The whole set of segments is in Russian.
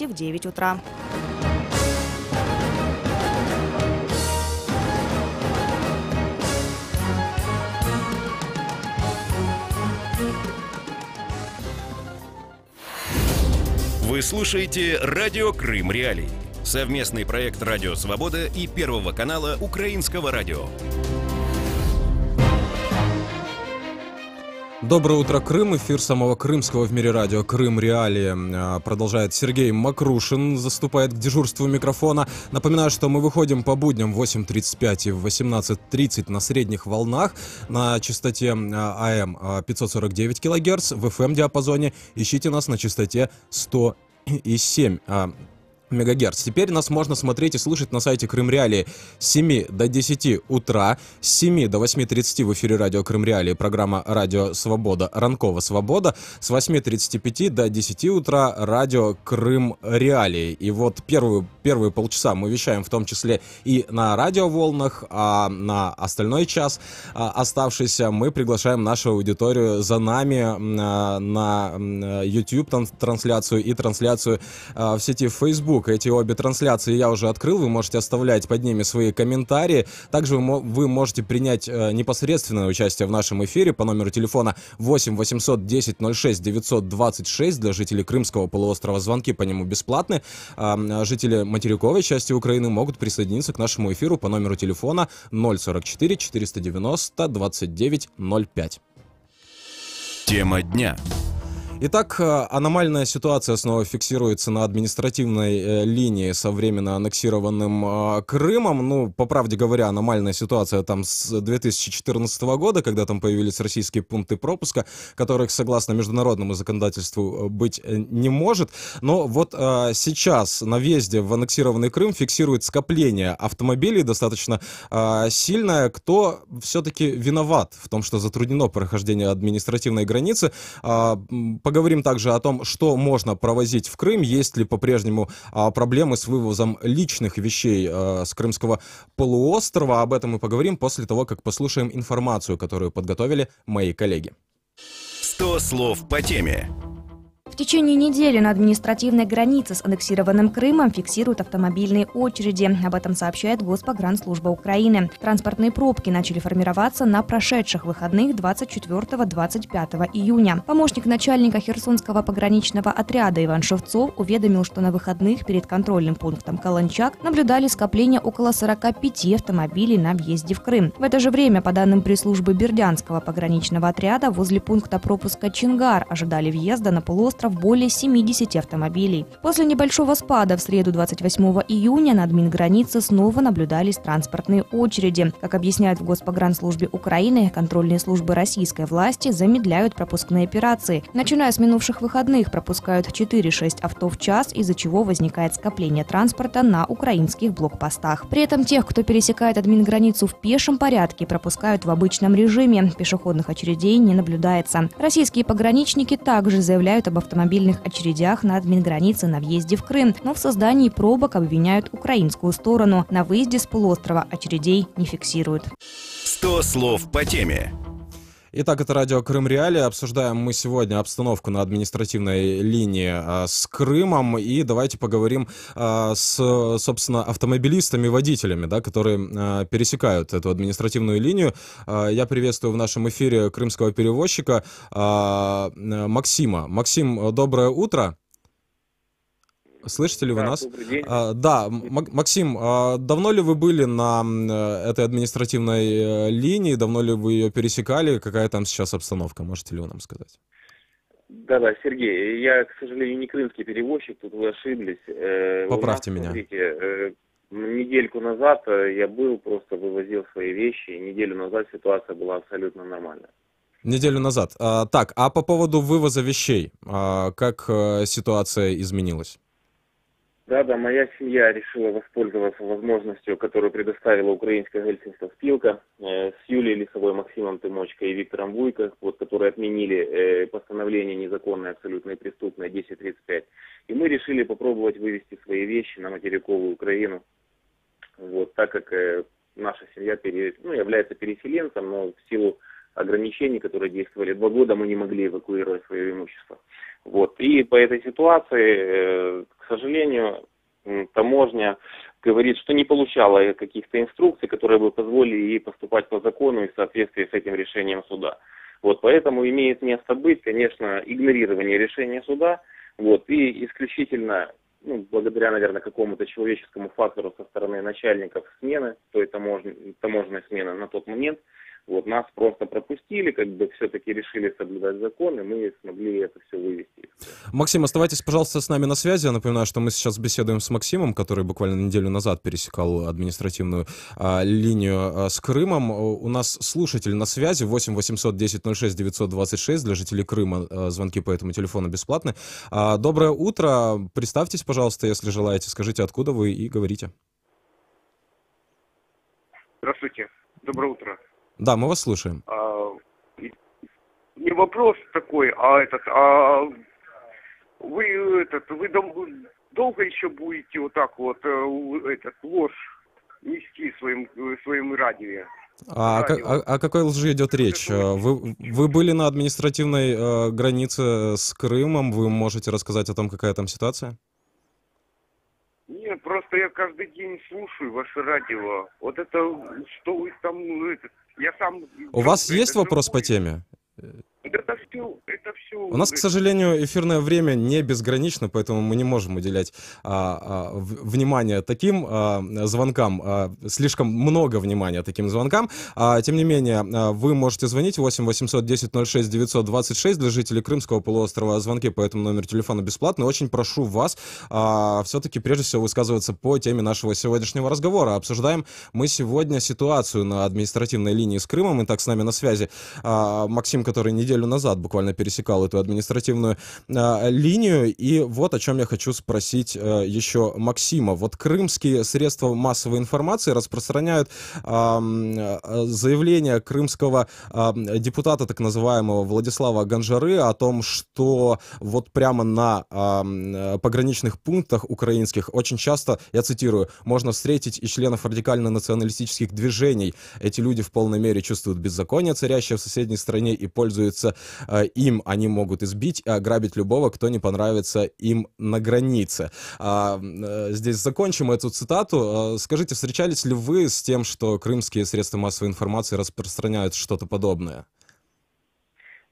в 9 утра. Вы слушаете «Радио Крым Реалии». Совместный проект «Радио Свобода» и Первого канала Украинского радио. Доброе утро, Крым. Эфир самого крымского в мире радио «Крым Реалии» продолжает Сергей Макрушин, заступает к дежурству микрофона. Напоминаю, что мы выходим по будням в 8:35 и в 18:30 на средних волнах на частоте АМ 549 кГц, в FM-диапазоне. Ищите нас на частоте 100,7 МГц. Теперь нас можно смотреть и слышать на сайте Крым Реалии с 7 до 10 утра, с 7 до 8:30 в эфире радио Крым Реалии программа «Радио Свобода» «Ранкова Свобода», с 8:35 до 10 утра радио Крым Реалии. И вот первые полчаса мы вещаем в том числе и на радиоволнах, а на остальной час оставшийся мы приглашаем нашу аудиторию за нами на YouTube трансляцию и трансляцию в сети Facebook. Эти обе трансляции я уже открыл, вы можете оставлять под ними свои комментарии. Также вы можете принять непосредственное участие в нашем эфире по номеру телефона 8 800 10 06 926 для жителей Крымского полуострова. Звонки по нему бесплатны. Жители материковой части Украины могут присоединиться к нашему эфиру по номеру телефона 044 490 29 05. Тема дня. Итак, аномальная ситуация снова фиксируется на административной линии со временно аннексированным Крымом. Ну, по правде говоря, аномальная ситуация там с 2014 года, когда там появились российские пункты пропуска, которых, согласно международному законодательству, быть не может. Но вот сейчас на въезде в аннексированный Крым фиксирует скопление автомобилей достаточно сильное. Кто все-таки виноват в том, что затруднено прохождение административной границы? Поговорим также о том, что можно провозить в Крым, есть ли по-прежнему проблемы с вывозом личных вещей с Крымского полуострова. Об этом мы поговорим после того, как послушаем информацию, которую подготовили мои коллеги. 100 слов по теме. В течение недели на административной границе с аннексированным Крымом фиксируют автомобильные очереди. Об этом сообщает Госпогранслужба Украины. Транспортные пробки начали формироваться на прошедших выходных 24-25 июня. Помощник начальника Херсонского пограничного отряда Иван Шевцов уведомил, что на выходных перед контрольным пунктом Каланчак наблюдали скопление около 45 автомобилей на въезде в Крым. В это же время, по данным пресс-службы Бердянского пограничного отряда, возле пункта пропуска Чингар ожидали въезда на полуостров более 70 автомобилей. После небольшого спада в среду 28 июня на админгранице снова наблюдались транспортные очереди. Как объясняют в Госпогранслужбе Украины, контрольные службы российской власти замедляют пропускные операции. Начиная с минувших выходных пропускают 4-6 авто в час, из-за чего возникает скопление транспорта на украинских блокпостах. При этом тех, кто пересекает админграницу в пешем порядке, пропускают в обычном режиме. Пешеходных очередей не наблюдается. Российские пограничники также заявляют об автомобильных очередях на админгранице на въезде в Крым, но в создании пробок обвиняют украинскую сторону. На выезде с полуострова очередей не фиксируют. 100 слов по теме. Итак, это радио Крым Реалии. Обсуждаем мы сегодня обстановку на административной линии с Крымом. И давайте поговорим с, собственно, автомобилистами, водителями, да, которые пересекают эту административную линию. Я приветствую в нашем эфире крымского перевозчика Максима. Максим, доброе утро. Слышите ли вы нас? Добрый день. Да, Максим, давно ли вы были на этой административной линии? Давно ли вы ее пересекали? Какая там сейчас обстановка? Можете ли вы нам сказать? Да, Сергей, я, к сожалению, не крымский перевозчик, тут вы ошиблись. Поправьте меня. Смотрите, недельку назад я был, просто вывозил свои вещи, и неделю назад ситуация была абсолютно нормальная. Неделю назад. Так, а по поводу вывоза вещей, как ситуация изменилась? Да, моя семья решила воспользоваться возможностью, которую предоставила украинская гельсинская спилка с Юлией Лисовой, Максимом Тымочко и Виктором Вуйко, которые отменили постановление незаконное, абсолютно и преступное 1035. И мы решили попробовать вывести свои вещи на материковую Украину, так как наша семья является переселенцем, но в силу ограничений, которые действовали 2 года, мы не могли эвакуировать свое имущество. Вот. И по этой ситуации, к сожалению, таможня говорит, что не получала каких-то инструкций, которые бы позволили ей поступать по закону и в соответствии с этим решением суда. Вот, поэтому имеет место быть, конечно, игнорирование решения суда, вот, и исключительно, благодаря, наверное, какому-то человеческому фактору со стороны начальников смены, той таможенной смены на тот момент, вот, нас просто пропустили, все-таки решили соблюдать закон, и мы смогли это все вывести. Максим, оставайтесь, пожалуйста, с нами на связи. Я напоминаю, что мы сейчас беседуем с Максимом, который буквально неделю назад пересекал административную линию с Крымом. У нас слушатель на связи 8 800 10 06 926. Для жителей Крыма звонки по этому телефону бесплатны. Доброе утро. Представьтесь, пожалуйста, если желаете. Скажите, откуда вы, и говорите. Здравствуйте. Доброе утро. Да, мы вас слушаем. Не вопрос такой, вы долго еще будете вот так вот ложь нести своим радио? О какой лжи идет речь? Вы были на административной границе с Крымом, вы можете рассказать о том, какая там ситуация? Нет, просто я каждый день слушаю ваше радио. Вот это, что вы там, я сам... У вас есть вопрос по теме? Это все... У нас, к сожалению, эфирное время не безгранично, поэтому мы не можем уделять внимание таким звонкам, слишком много внимания таким звонкам. Тем не менее, вы можете звонить 8 800 10 06 926 для жителей Крымского полуострова. Звонки по этому номеру телефона бесплатны. Очень прошу вас все-таки прежде всего высказываться по теме нашего сегодняшнего разговора. Обсуждаем мы сегодня ситуацию на административной линии с Крымом. Итак, с нами на связи Максим, который неделю назад буквально пересекал эту административную линию. И вот о чем я хочу спросить еще Максима. Вот крымские средства массовой информации распространяют заявление крымского депутата, так называемого Владислава Ганжары, о том, что вот прямо на пограничных пунктах украинских очень часто, я цитирую, можно встретить и членов радикально-националистических движений. Эти люди в полной мере чувствуют беззаконие, царящее в соседней стране, и пользуются им. Они могут избить и ограбить любого, кто не понравится им на границе. Здесь закончим эту цитату. Скажите, встречались ли вы с тем, что крымские средства массовой информации распространяют что-то подобное?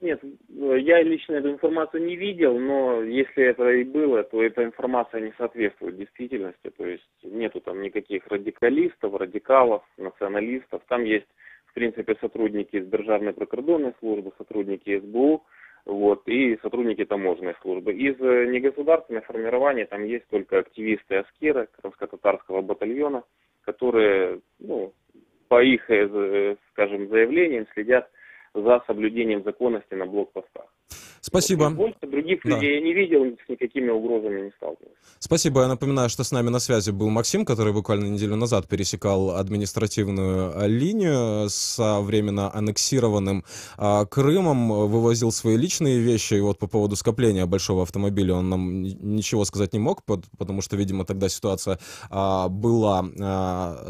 Нет, я лично эту информацию не видел, но если это и было, то эта информация не соответствует действительности. То есть нету там никаких радикалистов, радикалов, националистов. Там есть, в принципе, сотрудники из Державной прикордонной службы, сотрудники СБУ, вот, и сотрудники таможенной службы. Из негосударственных формирований там есть только активисты Аскера, крымско-татарского батальона, которые, по их, скажем, заявлениям следят за соблюдением законности на блокпостах. Спасибо. Больше других людей я не видел, с никакими угрозами не сталкивался. Спасибо. Я напоминаю, что с нами на связи был Максим, который буквально неделю назад пересекал административную линию с временно аннексированным Крымом, вывозил свои личные вещи. И вот по поводу скопления большого автомобиля он нам ничего сказать не мог, потому что, видимо, тогда ситуация была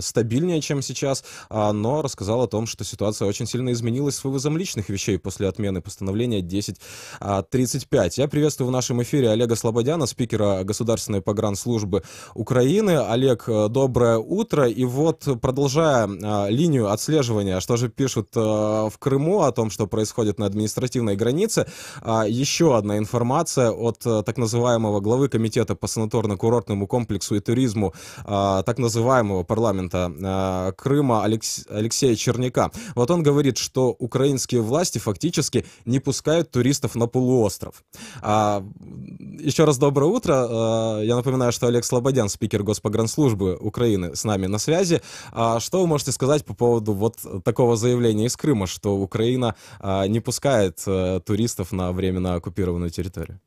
стабильнее, чем сейчас, но рассказал о том, что ситуация очень сильно изменилась с вывозом личных вещей после отмены постановления 1035. Я приветствую в нашем эфире Олега Слободяна, спикера Государственной погранслужбы Украины. Олег, доброе утро. И вот, продолжая линию отслеживания, что же пишут в Крыму о том, что происходит на административной границе, еще одна информация от так называемого главы комитета по санаторно-курортному комплексу и туризму так называемого парламента Крыма Алексея Черняка. Вот он говорит, что украинские власти фактически не пускают туристов на полуостров. Еще раз доброе утро. Я напоминаю, что Олег Слободян, спикер Госпогранслужбы Украины, с нами на связи. Что вы можете сказать по поводу вот такого заявления из Крыма, что Украина не пускает туристов на временно оккупированную территорию?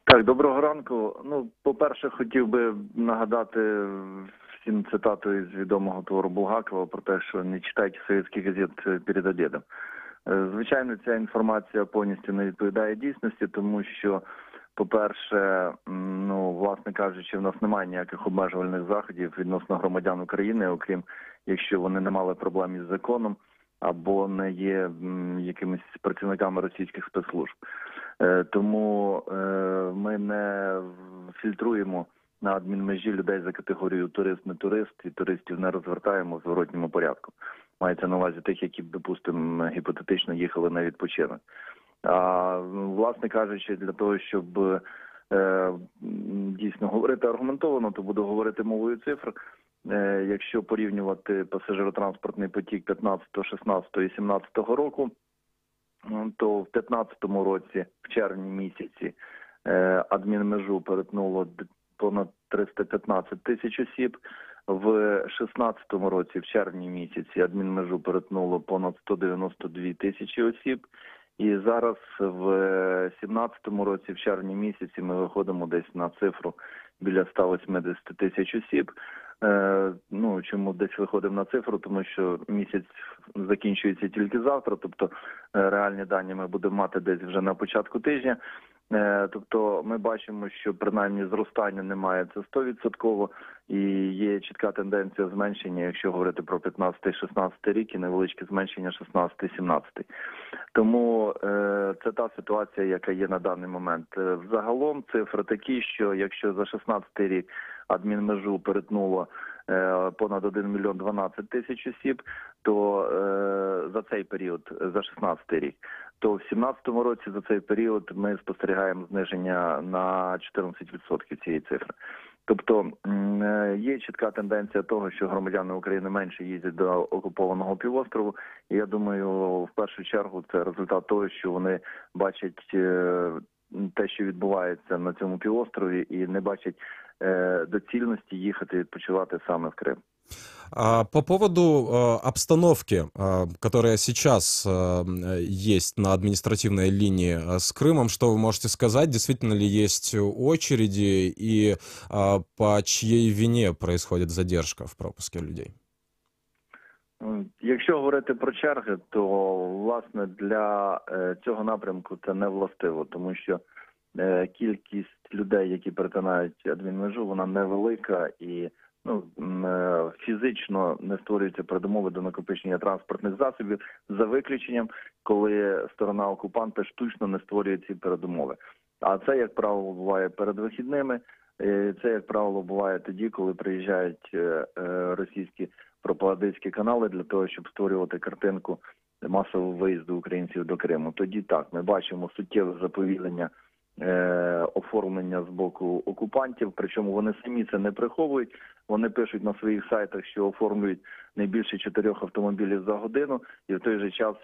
Так, доброго ранку. По-перше, хотів би нагадати всім цитату із відомого твору Булгакова про те, що не читайте совєтських газет перед обідом. Звичайно, ця інформація повністю не відповідає дійсності, тому що, по-перше, власне кажучи, в нас немає ніяких обмежувальних заходів відносно громадян України, окрім якщо вони не мали проблем із законом. або не є якимись працівниками російських спецслужб. Тому ми не фільтруємо на адмінмежі людей за категорією турист-не турист, і туристів не розвертаємо в зворотньому порядку. Мається на увазі тих, які б, допустимо, гіпотетично їхали на відпочинок. А, власне кажучи, для того, щоб дійсно говорити аргументовано, то буду говорити мовою цифр. Якщо порівнювати пасажиротранспортний потік 15, 16 і 17 року, то в 15 році, в червні місяці, адмінмежу перетнуло понад 315 тисяч осіб. В 16 році, в червні місяці, адмінмежу перетнуло понад 192 тисячі осіб. І зараз в 17 році, в червні місяці, ми виходимо десь на цифру біля 180 тисяч осіб. Чому десь виходимо на цифру? Тому що місяць закінчується тільки завтра, тобто реальні дані ми будемо мати десь вже на початку тижня. Тобто ми бачимо, що принаймні зростання немає, це 100%, і є чітка тенденція зменшення, якщо говорити про 15-16 рік, і невеличке зменшення 16-17. Тому це та ситуація, яка є на даний момент. Взагалом цифри такі, що якщо за 16 рік адмінмежу перетнуло понад 1 мільйон 12 тисяч осіб, то за цей період, за 16 рік, то в 2017 році за цей період ми спостерігаємо зниження на 14% цієї цифри. Тобто є чітка тенденція того, що громадяни України менше їздять до окупованого півострову. І я думаю, в першу чергу це результат того, що вони бачать те, що відбувається на цьому півострові, и не бачать доцільності їхати відпочивати саме в Крим. По поводу обстановки, которая сейчас есть на административной линии с Крымом, что вы можете сказать? Действительно ли есть очереди и по чьей вине происходит задержка в пропуске людей? Якщо говорити про черги, то, власне, для цього напрямку це не властиво, тому що кількість людей, які перетинають адмінмежу, вона невелика і фізично не створюються передумови до накопичення транспортних засобів, за виключенням, коли сторона окупанта штучно не створює ці передумови. А це, як правило, буває перед вихідними, це, як правило, буває тоді, коли приїжджають російські пропагандистські канали для того, щоб створювати картинку масового виїзду українців до Криму. Тоді так, ми бачимо суттєве заповільнення оформлення з боку окупантів, причому вони самі це не приховують, вони пишуть на своїх сайтах, що оформлюють не більше 4 автомобілів за годину, і в той же час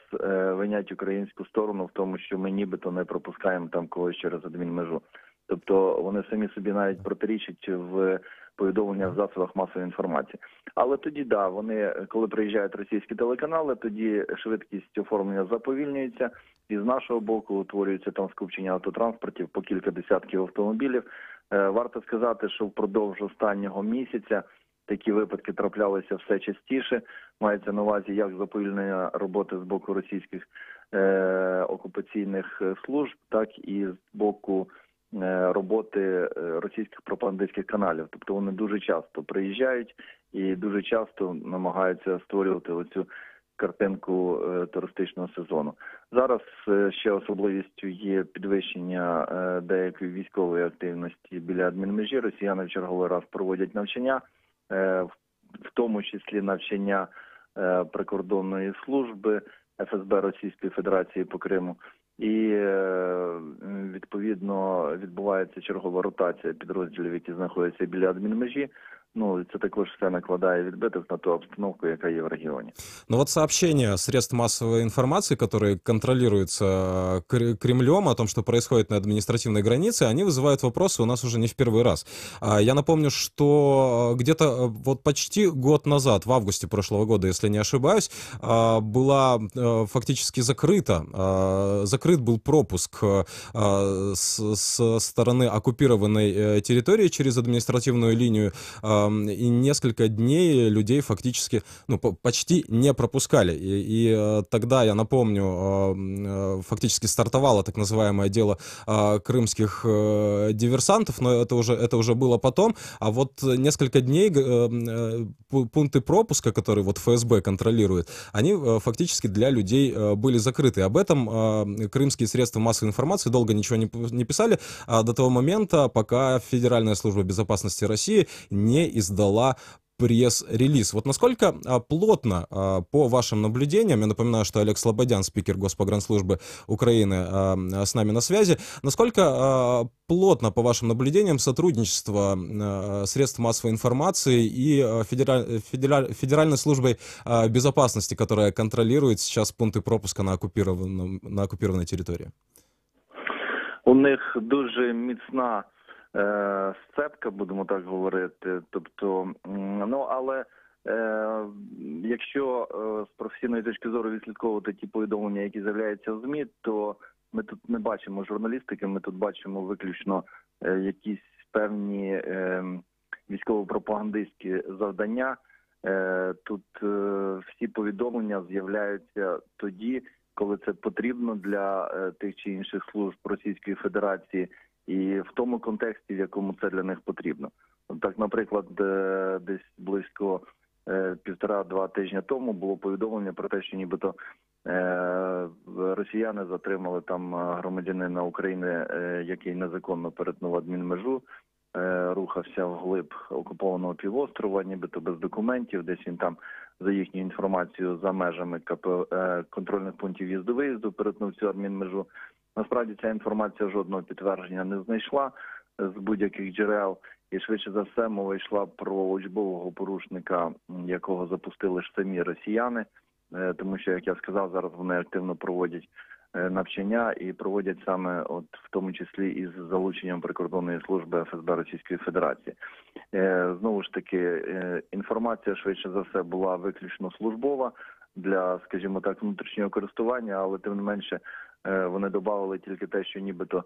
винять українську сторону в тому, що ми нібито не пропускаємо там когось через адмінмежу. Тобто вони самі собі навіть протирічать в повідомленнях в засобах масової інформації. Але тоді, да, вони, коли приїжджають російські телеканали, тоді швидкість оформлення заповільнюється, і з нашого боку утворюється там скупчення автотранспортів по кілька десятків автомобілів. Варто сказати, що впродовж останнього місяця такі випадки траплялися все частіше. Мається на увазі як заповільнення роботи з боку російських окупаційних служб, так і з боку роботи російських пропагандистських каналів. Тобто вони дуже часто приїжджають і дуже часто намагаються створювати оцю картинку туристичного сезону. Зараз ще особливістю є підвищення деякої військової активності біля адмінмежі. Росіяни в черговий раз проводять навчання, в тому числі навчання прикордонної служби ФСБ Російської Федерації по Криму. І, відповідно, відбувається чергова ротація підрозділів, які знаходяться біля адмінмежі. Це також все накладає відбиток на ту обстановку, яка є в регионе. Но вот сообщения средств массовой информации, которые контролируются Кремлем, о том, что происходит на административной границе, они вызывают вопросы у нас уже не в первый раз. Я напомню, что где-то вот почти год назад, в августе прошлого года, если не ошибаюсь, была фактически закрыт был пропуск с стороны оккупированной территории через административную линию и несколько дней людей фактически, ну, почти не пропускали. И тогда, я напомню, фактически стартовало так называемое дело крымских диверсантов, но это уже было потом. А вот несколько дней пункты пропуска, которые вот ФСБ контролирует, они фактически для людей были закрыты. Об этом крымские средства массовой информации долго ничего не писали, до того момента, пока Федеральная служба безопасности России не издала пресс-релиз. Вот насколько плотно, по вашим наблюдениям, я напоминаю, что Олег Слободян, спикер Госпогранслужбы Украины, с нами на связи, насколько плотно, по вашим наблюдениям, сотрудничество средств массовой информации и Федеральной службой безопасности, которая контролирует сейчас пункты пропуска на оккупированной территории? У них дуже міцна сцепка, будемо так говорити. Тобто, ну, але якщо з професійної точки зору відслідковувати ті повідомлення, які з'являються в ЗМІ, то ми тут не бачимо журналістики, ми тут бачимо виключно якісь певні військово-пропагандистські завдання. Тут всі повідомлення з'являються тоді, коли це потрібно для тих чи інших служб Російської Федерації, і в тому контексті, в якому це для них потрібно. Так, наприклад, десь близько 1,5-2 тижні тому було повідомлення про те, що нібито росіяни затримали там громадянина України, який незаконно перетнув адмінмежу, рухався вглиб окупованого півострова, нібито без документів, десь він там, за їхньою інформацією, за межами контрольних пунктів в'їзду-виїзду перетнув цю адмінмежу. Насправді ця інформація жодного підтвердження не знайшла з будь-яких джерел, і швидше за все мова йшла про учбового порушника, якого запустили ж самі росіяни, тому що, як я сказав, зараз вони активно проводять навчання і проводять саме, от в тому числі із залученням прикордонної служби ФСБ Російської Федерації. Знову ж таки, інформація швидше за все була виключно службова для, скажімо так, внутрішнього користування, але тим не менше вони додали тільки те, що нібито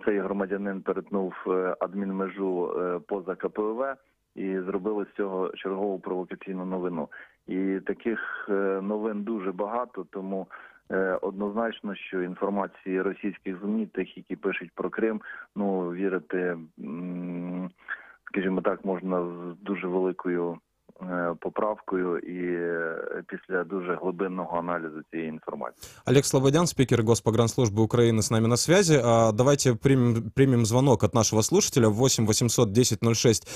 цей громадянин перетнув адмінмежу поза КПВВ і зробили з цього чергову провокаційну новину. І таких новин дуже багато, тому однозначно, що інформації російських ЗМІ, тих, які пишуть про Крим, ну, вірити, скажімо так, можна з дуже великою поправкою и після дуже глибинного анализа цієї інформації. Олег Слободян, спикер Госпогранслужбы Украины, с нами на связи. Давайте примем звонок от нашего слушателя 8 800 10 06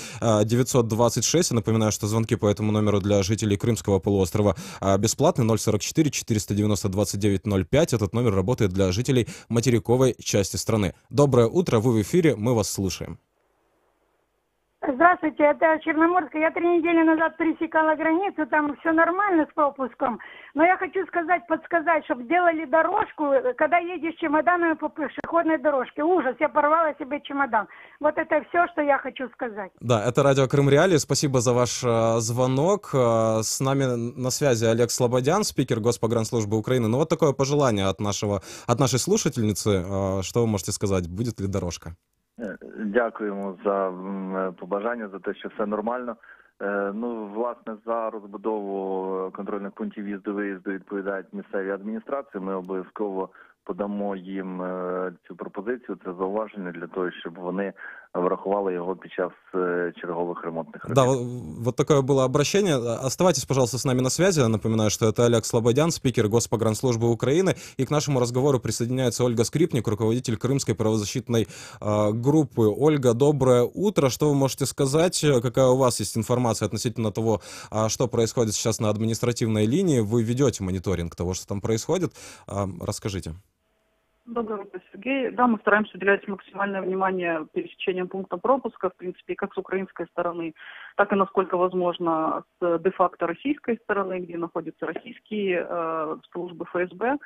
926. Я напоминаю, что звонки по этому номеру для жителей Крымского полуострова бесплатны. 044 490 29 05. Этот номер работает для жителей материковой части страны. Доброе утро, вы в эфире, мы вас слушаем. Здравствуйте, это Черноморская. Я 3 недели назад пересекала границу, там все нормально с пропуском. Но я хочу подсказать, чтобы делали дорожку, когда едешь чемоданами по пешеходной дорожке. Ужас, я порвала себе чемодан. Вот это все, что я хочу сказать. Да, это радио Крым Реалии. Спасибо за ваш звонок. С нами на связи Олег Слободян, спикер Госпогранслужбы Украины. Ну вот такое пожелание от нашей слушательницы. Что вы можете сказать? Будет ли дорожка? Дякуємо за побажання, за те, що все нормально. Ну, власне, за розбудову контрольних пунктів в'їзду-виїзду відповідають місцеві адміністрації. Ми обов'язково подамо їм цю пропозицію, це зауваження для того, щоб вони врахували його під час черговых ремонтных работ. Да, вот такое было обращение. Оставайтесь, пожалуйста, с нами на связи. Я напоминаю, что это Олег Слободян, спикер Госпогранслужбы Украины. И к нашему разговору присоединяется Ольга Скрипник, руководитель Крымской правозащитной группы. Ольга, доброе утро. Что вы можете сказать? Какая у вас есть информация относительно того, что происходит сейчас на административной линии? Вы ведете мониторинг того, что там происходит. Расскажите. Доброе утро, Сергей. Да, мы стараемся уделять максимальное внимание пересечениям пункта пропуска, в принципе, как с украинской стороны, так и, насколько возможно, с де-факто российской стороны, где находятся российские службы ФСБ.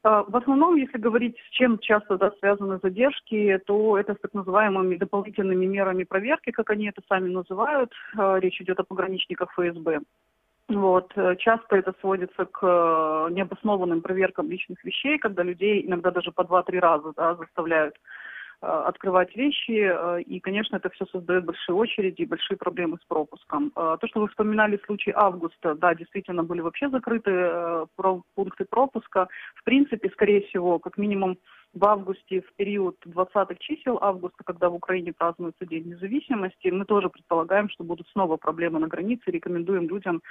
В основном, если говорить, с чем часто связаны задержки, то это с так называемыми дополнительными мерами проверки, как они это сами называют. Речь идет о пограничниках ФСБ. Вот. Часто это сводится к необоснованным проверкам личных вещей, когда людей иногда даже по 2-3 раза заставляют открывать вещи, и, конечно, это все создает большие очереди и большие проблемы с пропуском. То, что вы вспоминали случай августа, да, действительно были вообще закрыты пункты пропуска. В принципе, скорее всего, как минимум в августе, в период 20-х чисел августа, когда в Украине празднуется День независимости, мы тоже предполагаем, что будут снова проблемы на границе, рекомендуем людям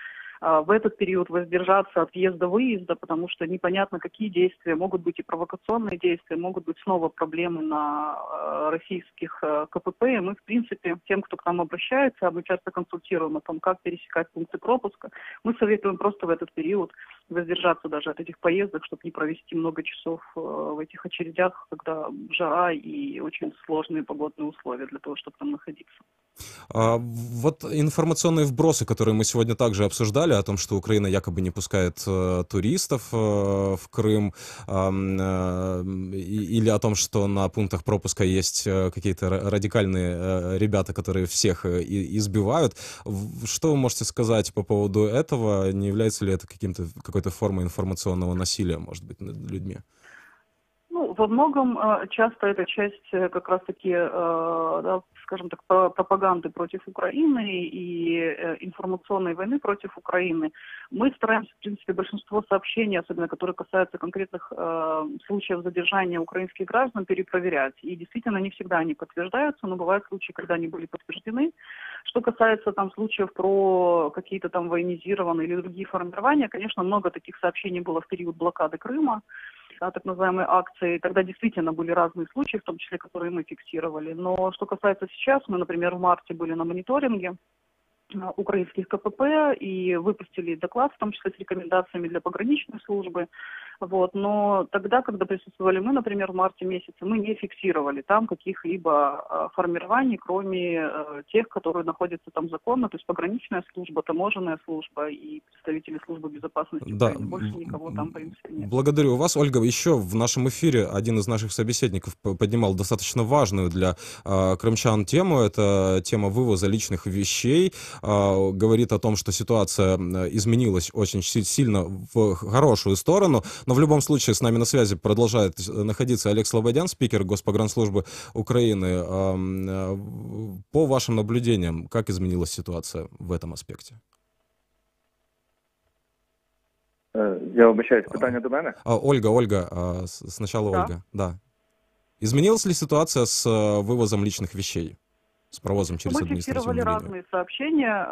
в этот период воздержаться от въезда-выезда, потому что непонятно, какие действия, могут быть и провокационные действия, могут быть снова проблемы на российских КПП. И мы, в принципе, тем, кто к нам обращается, мы часто консультируем о том, как пересекать пункты пропуска, мы советуем просто в этот период воздержаться даже от этих поездок, чтобы не провести много часов в этих очередях, когда жара и очень сложные погодные условия для того, чтобы там находиться. Вот информационные вбросы, которые мы сегодня также обсуждали, о том, что Украина якобы не пускает туристов в Крым, или о том, что на пунктах пропуска есть какие-то радикальные ребята, которые всех избивают. Что вы можете сказать по поводу этого? Не является ли это какой-то формой информационного насилия, может быть, над людьми? Ну, во многом часто это часть как раз-таки, да, скажем так, пропаганды против Украины и информационной войны против Украины. Мы стараемся, в принципе, большинство сообщений, особенно которые касаются конкретных случаев задержания украинских граждан, перепроверять. И действительно, не всегда они подтверждаются, но бывают случаи, когда они были подтверждены. Что касается там случаев про какие-то там военизированные или другие формирования, конечно, много таких сообщений было в период блокады Крыма, так называемые акции. Тогда действительно были разные случаи, в том числе, которые мы фиксировали. Но что касается сейчас, мы, например, в марте были на мониторинге украинских КПП и выпустили доклад, в том числе с рекомендациями для пограничной службы. Вот. Но тогда, когда присутствовали мы, например, в марте месяце, мы не фиксировали там каких-либо формирований, кроме тех, которые находятся там законно, то есть пограничная служба, таможенная служба и представители службы безопасности. Да. Больше никого там, в принципе, нет. Благодарю вас, Ольга. Еще в нашем эфире один из наших собеседников поднимал достаточно важную для крымчан тему. Это тема вывоза личных вещей. Говорит о том, что ситуация изменилась очень сильно в хорошую сторону. Но в любом случае с нами на связи продолжает находиться Олег Слободян, спикер Госпогранслужбы Украины. По вашим наблюдениям, как изменилась ситуация в этом аспекте? Я вибачаюсь, питання до мене? Ольга, сначала Да. Ольга. Да. Изменилась ли ситуация с вывозом личных вещей? С провозом через Мы административную фиксировали линию? разные сообщения.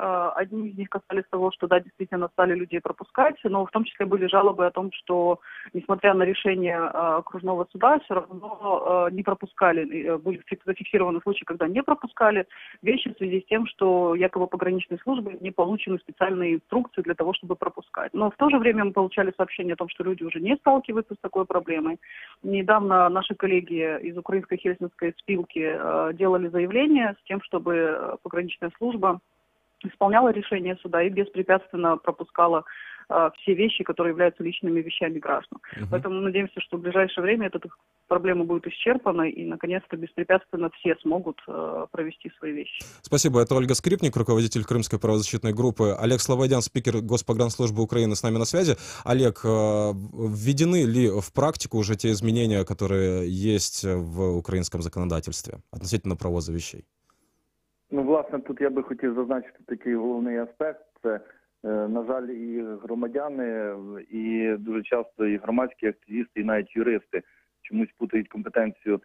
Одни из них касались того, что да, действительно стали людей пропускать, но в том числе были жалобы о том, что, несмотря на решение окружного суда, все равно не пропускали. Были зафиксированы случаи, когда не пропускали вещи в связи с тем, что якобы пограничной службы не получены специальные инструкции для того, чтобы пропускать. Но в то же время мы получали сообщение о том, что люди уже не сталкиваются с такой проблемой. Недавно наши коллеги из Украинской Хельсинской спилки делали заявление с тем, чтобы пограничная служба исполняла решение суда и беспрепятственно пропускала все вещи, которые являются личными вещами граждан. Поэтому надеемся, что в ближайшее время эта проблема будет исчерпана и, наконец-то, беспрепятственно все смогут провести свои вещи. Спасибо. Это Ольга Скрипник, руководитель Крымской правозащитной группы. Олег Слободян, спикер Госпогранслужбы Украины, с нами на связи. Олег, введены ли в практику уже те изменения, которые есть в украинском законодательстве относительно провоза вещей? Ну, власне, тут я би хотів зазначити такий головний аспект. Це, на жаль, і громадяни, і дуже часто і громадські активісти, і навіть юристи чомусь путають компетенцію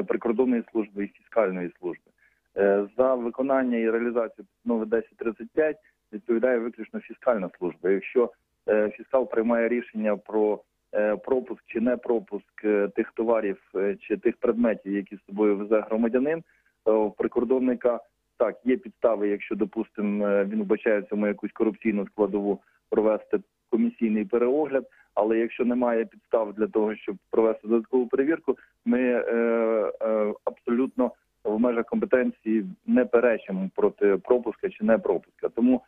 прикордонної служби і фіскальної служби. За виконання і реалізацію постанови 1035 відповідає виключно фіскальна служба. Якщо фіскал приймає рішення про пропуск чи не пропуск тих товарів чи тих предметів, які з собою везе громадянин, в прикордонника так, є підстави, якщо, допустимо, він вбачає в цьому якусь корупційну складову, провести комісійний переогляд, але якщо немає підстав для того, щоб провести додаткову перевірку, ми абсолютно в межах компетенції не перечимо проти пропуска чи не пропуска. Тому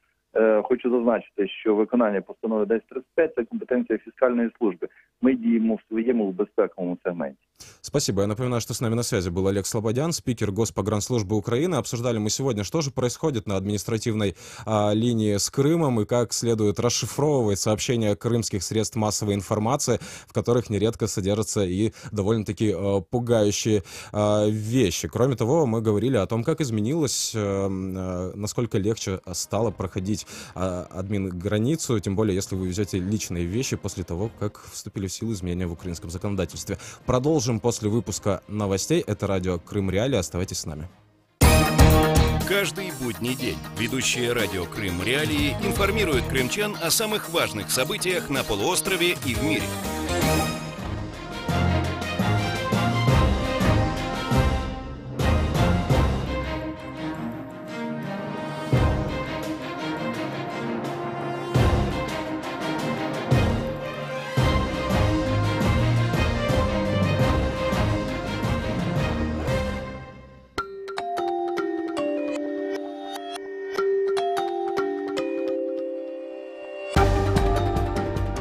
хочу зазначити, що виконання постанови 1035 – це компетенція фіскальної служби. Ми діємо в своєму безпековому сегменті. Спасибо. Я напоминаю, что с нами на связи был Олег Слободян, спикер Госпогранслужбы Украины. Обсуждали мы сегодня, что же происходит на административной линии с Крымом и как следует расшифровывать сообщения крымских средств массовой информации, в которых нередко содержатся и довольно-таки пугающие вещи. Кроме того, мы говорили о том, как изменилось, насколько легче стало проходить админ-границу, тем более, если вы везете личные вещи после того, как вступили в силу изменения в украинском законодательстве. Продолжим после выпуска новостей. Это радио Крым Реалии. Оставайтесь с нами. Каждый будний день ведущие радио Крым Реалии информируют крымчан о самых важных событиях на полуострове и в мире.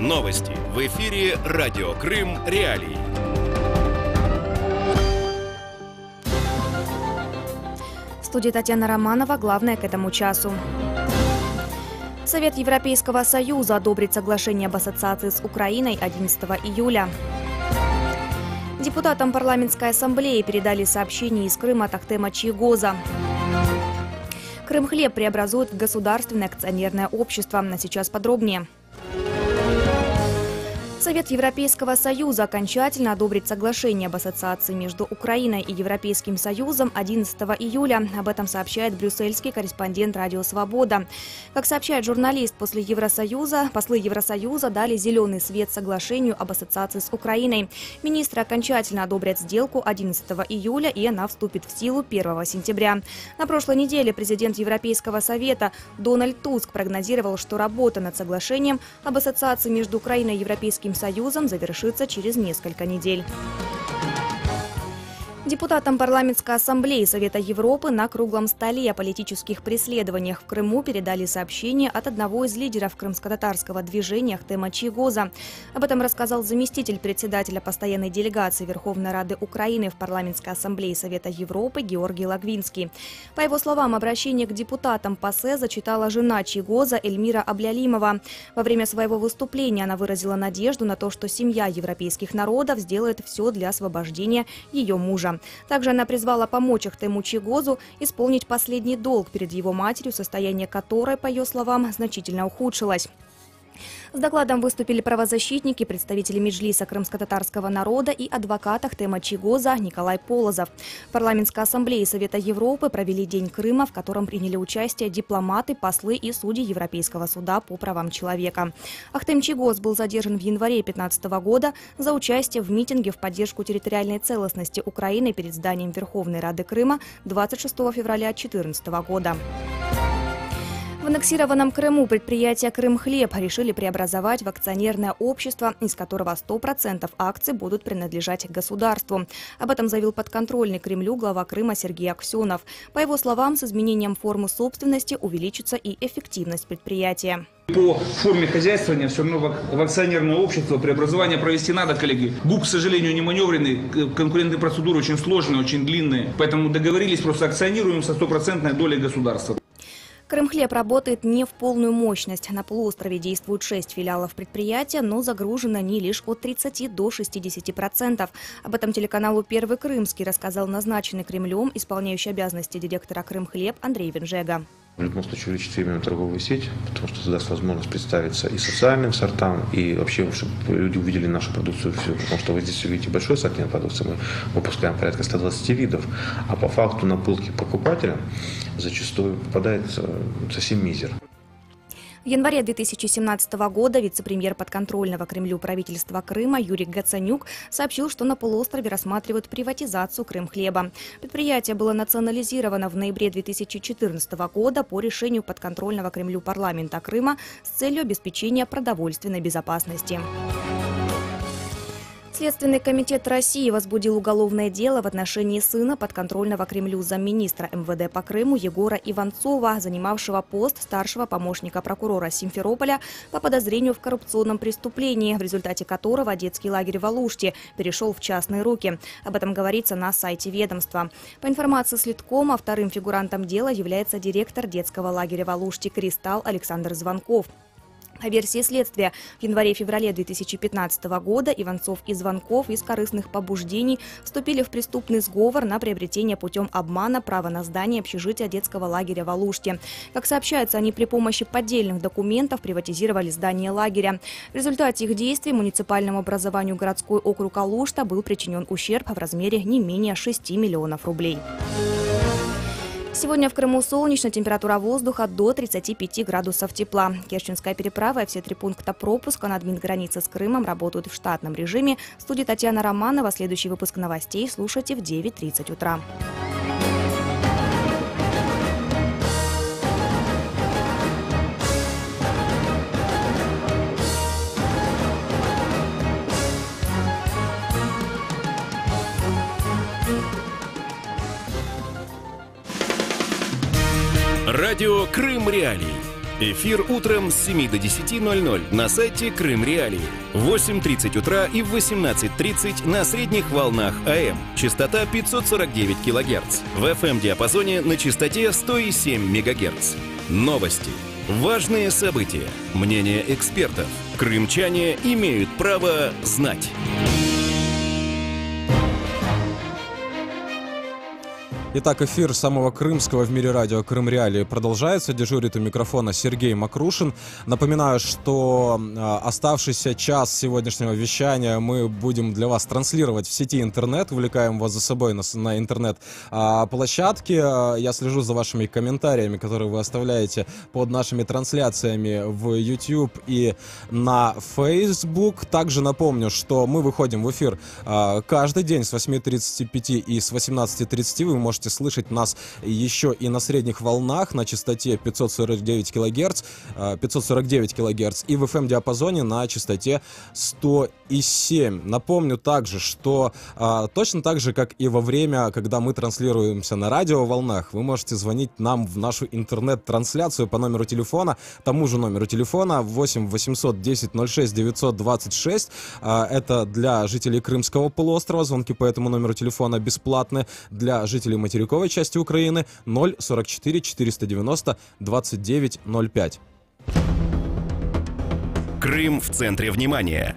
Новости в эфире радио Крым Реалии. В студии Татьяна Романова. Главное к этому часу. Совет Европейского Союза одобрит соглашение об ассоциации с Украиной 11 июля. Депутатам парламентской ассамблеи передали сообщение из Крыма от Ахтема Чийгоза. Крымхлеб преобразует в государственное акционерное общество. А сейчас подробнее. Совет Европейского Союза окончательно одобрит соглашение об ассоциации между Украиной и Европейским Союзом 11 июля. Об этом сообщает брюссельский корреспондент «Радио Свобода». Как сообщает журналист, послы Евросоюза дали зеленый свет соглашению об ассоциации с Украиной. Министры окончательно одобрят сделку 11 июля, и она вступит в силу 1 сентября. На прошлой неделе президент Европейского Совета Дональд Туск прогнозировал, что работа над соглашением об ассоциации между Украиной и Европейским Союзом завершится через несколько недель. Депутатам парламентской ассамблеи Совета Европы на круглом столе о политических преследованиях в Крыму передали сообщение от одного из лидеров крымско-татарского движения Ахтема Чийгоза. Об этом рассказал заместитель председателя постоянной делегации Верховной Рады Украины в парламентской ассамблее Совета Европы Георгий Лагвинский. По его словам, обращение к депутатам ПАСЕ зачитала жена Чийгоза Эльмира Аблялимова. Во время своего выступления она выразила надежду на то, что семья европейских народов сделает все для освобождения ее мужа. Также она призвала помочь Ахтему Чийгозу исполнить последний долг перед его матерью, состояние которой, по ее словам, значительно ухудшилось. С докладом выступили правозащитники, представители Меджлиса крымско-татарского народа и адвокат Ахтема Чийгоза Николай Полозов. В парламентской ассамблее Совета Европы провели День Крыма, в котором приняли участие дипломаты, послы и судьи Европейского суда по правам человека. Ахтем Чийгоз был задержан в январе 2015 года за участие в митинге в поддержку территориальной целостности Украины перед зданием Верховной Рады Крыма 26 февраля 2014 года. В аннексированном Крыму предприятие «Крымхлеб» решили преобразовать в акционерное общество, из которого 100% акций будут принадлежать государству. Об этом заявил подконтрольный Кремлю глава Крыма Сергей Аксенов. По его словам, с изменением формы собственности увеличится и эффективность предприятия. По форме хозяйствования все равно в акционерное общество преобразование провести надо, коллеги. ГУК, к сожалению, не маневренный, конкурентные процедуры очень сложные, очень длинные. Поэтому договорились, просто акционируем со 100% долей государства. Крымхлеб работает не в полную мощность. На полуострове действуют 6 филиалов предприятия, но загружены они лишь от 30 до 60%. Об этом телеканалу «Первый Крымский» рассказал назначенный Кремлем исполняющий обязанности директора Крымхлеб Андрей Венжега. В любом случае увеличить именно торговую сеть, потому что это даст возможность представиться и социальным сортам, и вообще, чтобы люди увидели нашу продукцию всю. Потому что вы здесь видите большой ассортимент продукции, мы выпускаем порядка 120 видов, а по факту на полке покупателя зачастую попадает совсем мизер. В январе 2017 года вице-премьер подконтрольного Кремлю правительства Крыма Юрий Гацанюк сообщил, что на полуострове рассматривают приватизацию Крымхлеба. Предприятие было национализировано в ноябре 2014 года по решению подконтрольного Кремлю парламента Крыма с целью обеспечения продовольственной безопасности. Следственный комитет России возбудил уголовное дело в отношении сына подконтрольного Кремлю замминистра МВД по Крыму Егора Иванцова, занимавшего пост старшего помощника прокурора Симферополя по подозрению в коррупционном преступлении, в результате которого детский лагерь в Алуште перешел в частные руки. Об этом говорится на сайте ведомства. По информации Следкома, вторым фигурантом дела является директор детского лагеря в Алуште «Кристалл» Александр Звонков. По версии следствия, в январе-феврале 2015 года Иванцов и Звонков из корыстных побуждений вступили в преступный сговор на приобретение путем обмана права на здание общежития детского лагеря в Алуште. Как сообщается, они при помощи поддельных документов приватизировали здание лагеря. В результате их действий муниципальному образованию городской округ Алушта был причинен ущерб в размере не менее 6 миллионов рублей. Сегодня в Крыму солнечно, температура воздуха до 35 градусов тепла. Керченская переправа и все 3 пункта пропуска на админгранице с Крымом работают в штатном режиме. В студии Татьяна Романова. Следующий выпуск новостей слушайте в 9:30 утра. Радио «Крым Реалии». Эфир утром с 7 до 10:00 на сайте Крым Реалии. В 8:30 утра и в 18:30 на средних волнах АМ. Частота 549 кГц. В FM-диапазоне на частоте 107 МГц. Новости. Важные события. Мнения экспертов. Крымчане имеют право знать. Итак, эфир самого крымского в мире радио «Крым Реалии» продолжается. Дежурит у микрофона Сергей Макрушин. Напоминаю, что оставшийся час сегодняшнего вещания мы будем для вас транслировать в сети интернет. Увлекаем вас за собой на интернет-площадке. Я слежу за вашими комментариями, которые вы оставляете под нашими трансляциями в YouTube и на Facebook. Также напомню, что мы выходим в эфир каждый день с 8:35 и с 18:30. Вы можете слышать нас еще и на средних волнах на частоте 549 кГц и в FM-диапазоне на частоте 107. Напомню также, что точно так же, как и во время, когда мы транслируемся на радиоволнах, вы можете звонить нам в нашу интернет-трансляцию по номеру телефона, тому же номеру телефона 8 800 10 06 926. Это для жителей Крымского полуострова. Звонки по этому номеру телефона бесплатны. Для жителей материковой части Украины 044 490 2905. Крым в центре внимания.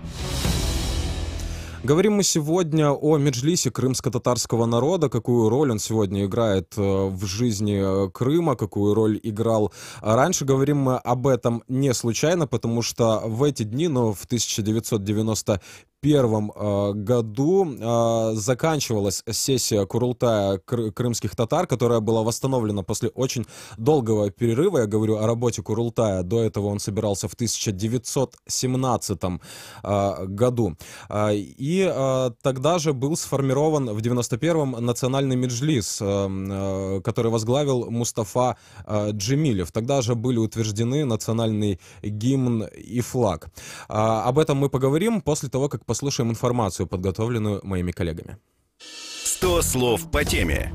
Говорим мы сегодня о меджлисе крымско-татарского народа, какую роль он сегодня играет в жизни Крыма, какую роль играл раньше. Говорим мы об этом не случайно, потому что в эти дни, в 1991 году заканчивалась сессия Курултая крымских татар, которая была восстановлена после очень долгого перерыва. Я говорю о работе Курултая. До этого он собирался в 1917 году. И тогда же был сформирован в 91-м национальный меджлис, который возглавил Мустафа Джемилев. Тогда же были утверждены национальный гимн и флаг. Об этом мы поговорим после того, как послушаем информацию, подготовленную моими коллегами. 100 слов по теме.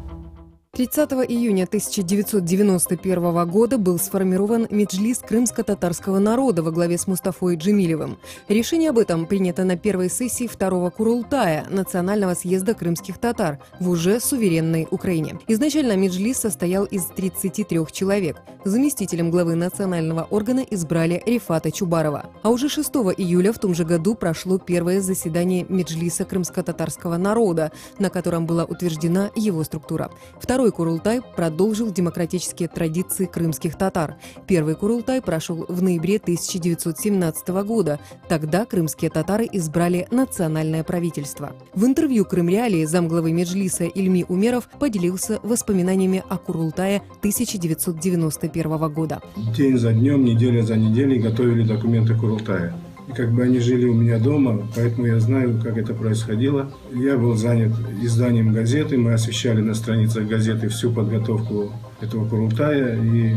30 июня 1991 года был сформирован Меджлис крымско-татарского народа во главе с Мустафой Джемилевым. Решение об этом принято на первой сессии второго Курултая, национального съезда крымских татар, в уже суверенной Украине. Изначально Меджлис состоял из 33 человек. Заместителем главы национального органа избрали Рифата Чубарова. А уже 6 июля в том же году прошло первое заседание Меджлиса крымско-татарского народа, на котором была утверждена его структура. Второй Курултай продолжил демократические традиции крымских татар. Первый Курултай прошел в ноябре 1917 года. Тогда крымские татары избрали национальное правительство. В интервью «Крым Реалии» замглавы Меджлиса Ильми Умеров поделился воспоминаниями о Курултае 1991 года. День за днем, неделя за неделей готовили документы Курултая. И они жили у меня дома, поэтому я знаю, как это происходило. Я был занят изданием газеты, мы освещали на страницах газеты всю подготовку этого Курултая. И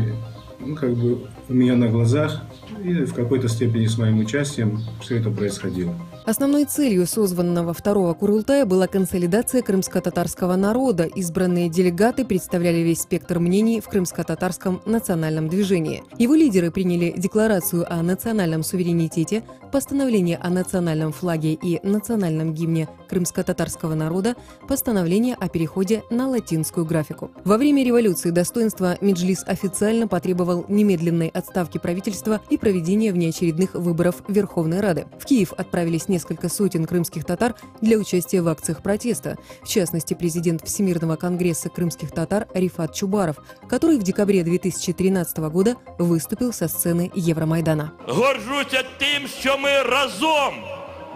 у меня на глазах и в какой-то степени с моим участием все это происходило. Основной целью созванного второго Курултая была консолидация крымско-татарского народа. Избранные делегаты представляли весь спектр мнений в крымско-татарском национальном движении. Его лидеры приняли декларацию о национальном суверенитете, постановление о национальном флаге и национальном гимне крымско-татарского народа, постановление о переходе на латинскую графику. Во время революции достоинства Меджлис официально потребовал немедленной отставки правительства и проведения внеочередных выборов Верховной Рады. В Киев отправились несколько сотен крымских татар для участия в акциях протеста. В частности, президент Всемирного конгресса крымских татар Рифат Чубаров, который в декабре 2013 года выступил со сцены Евромайдана. Горжуся тим, що ми разом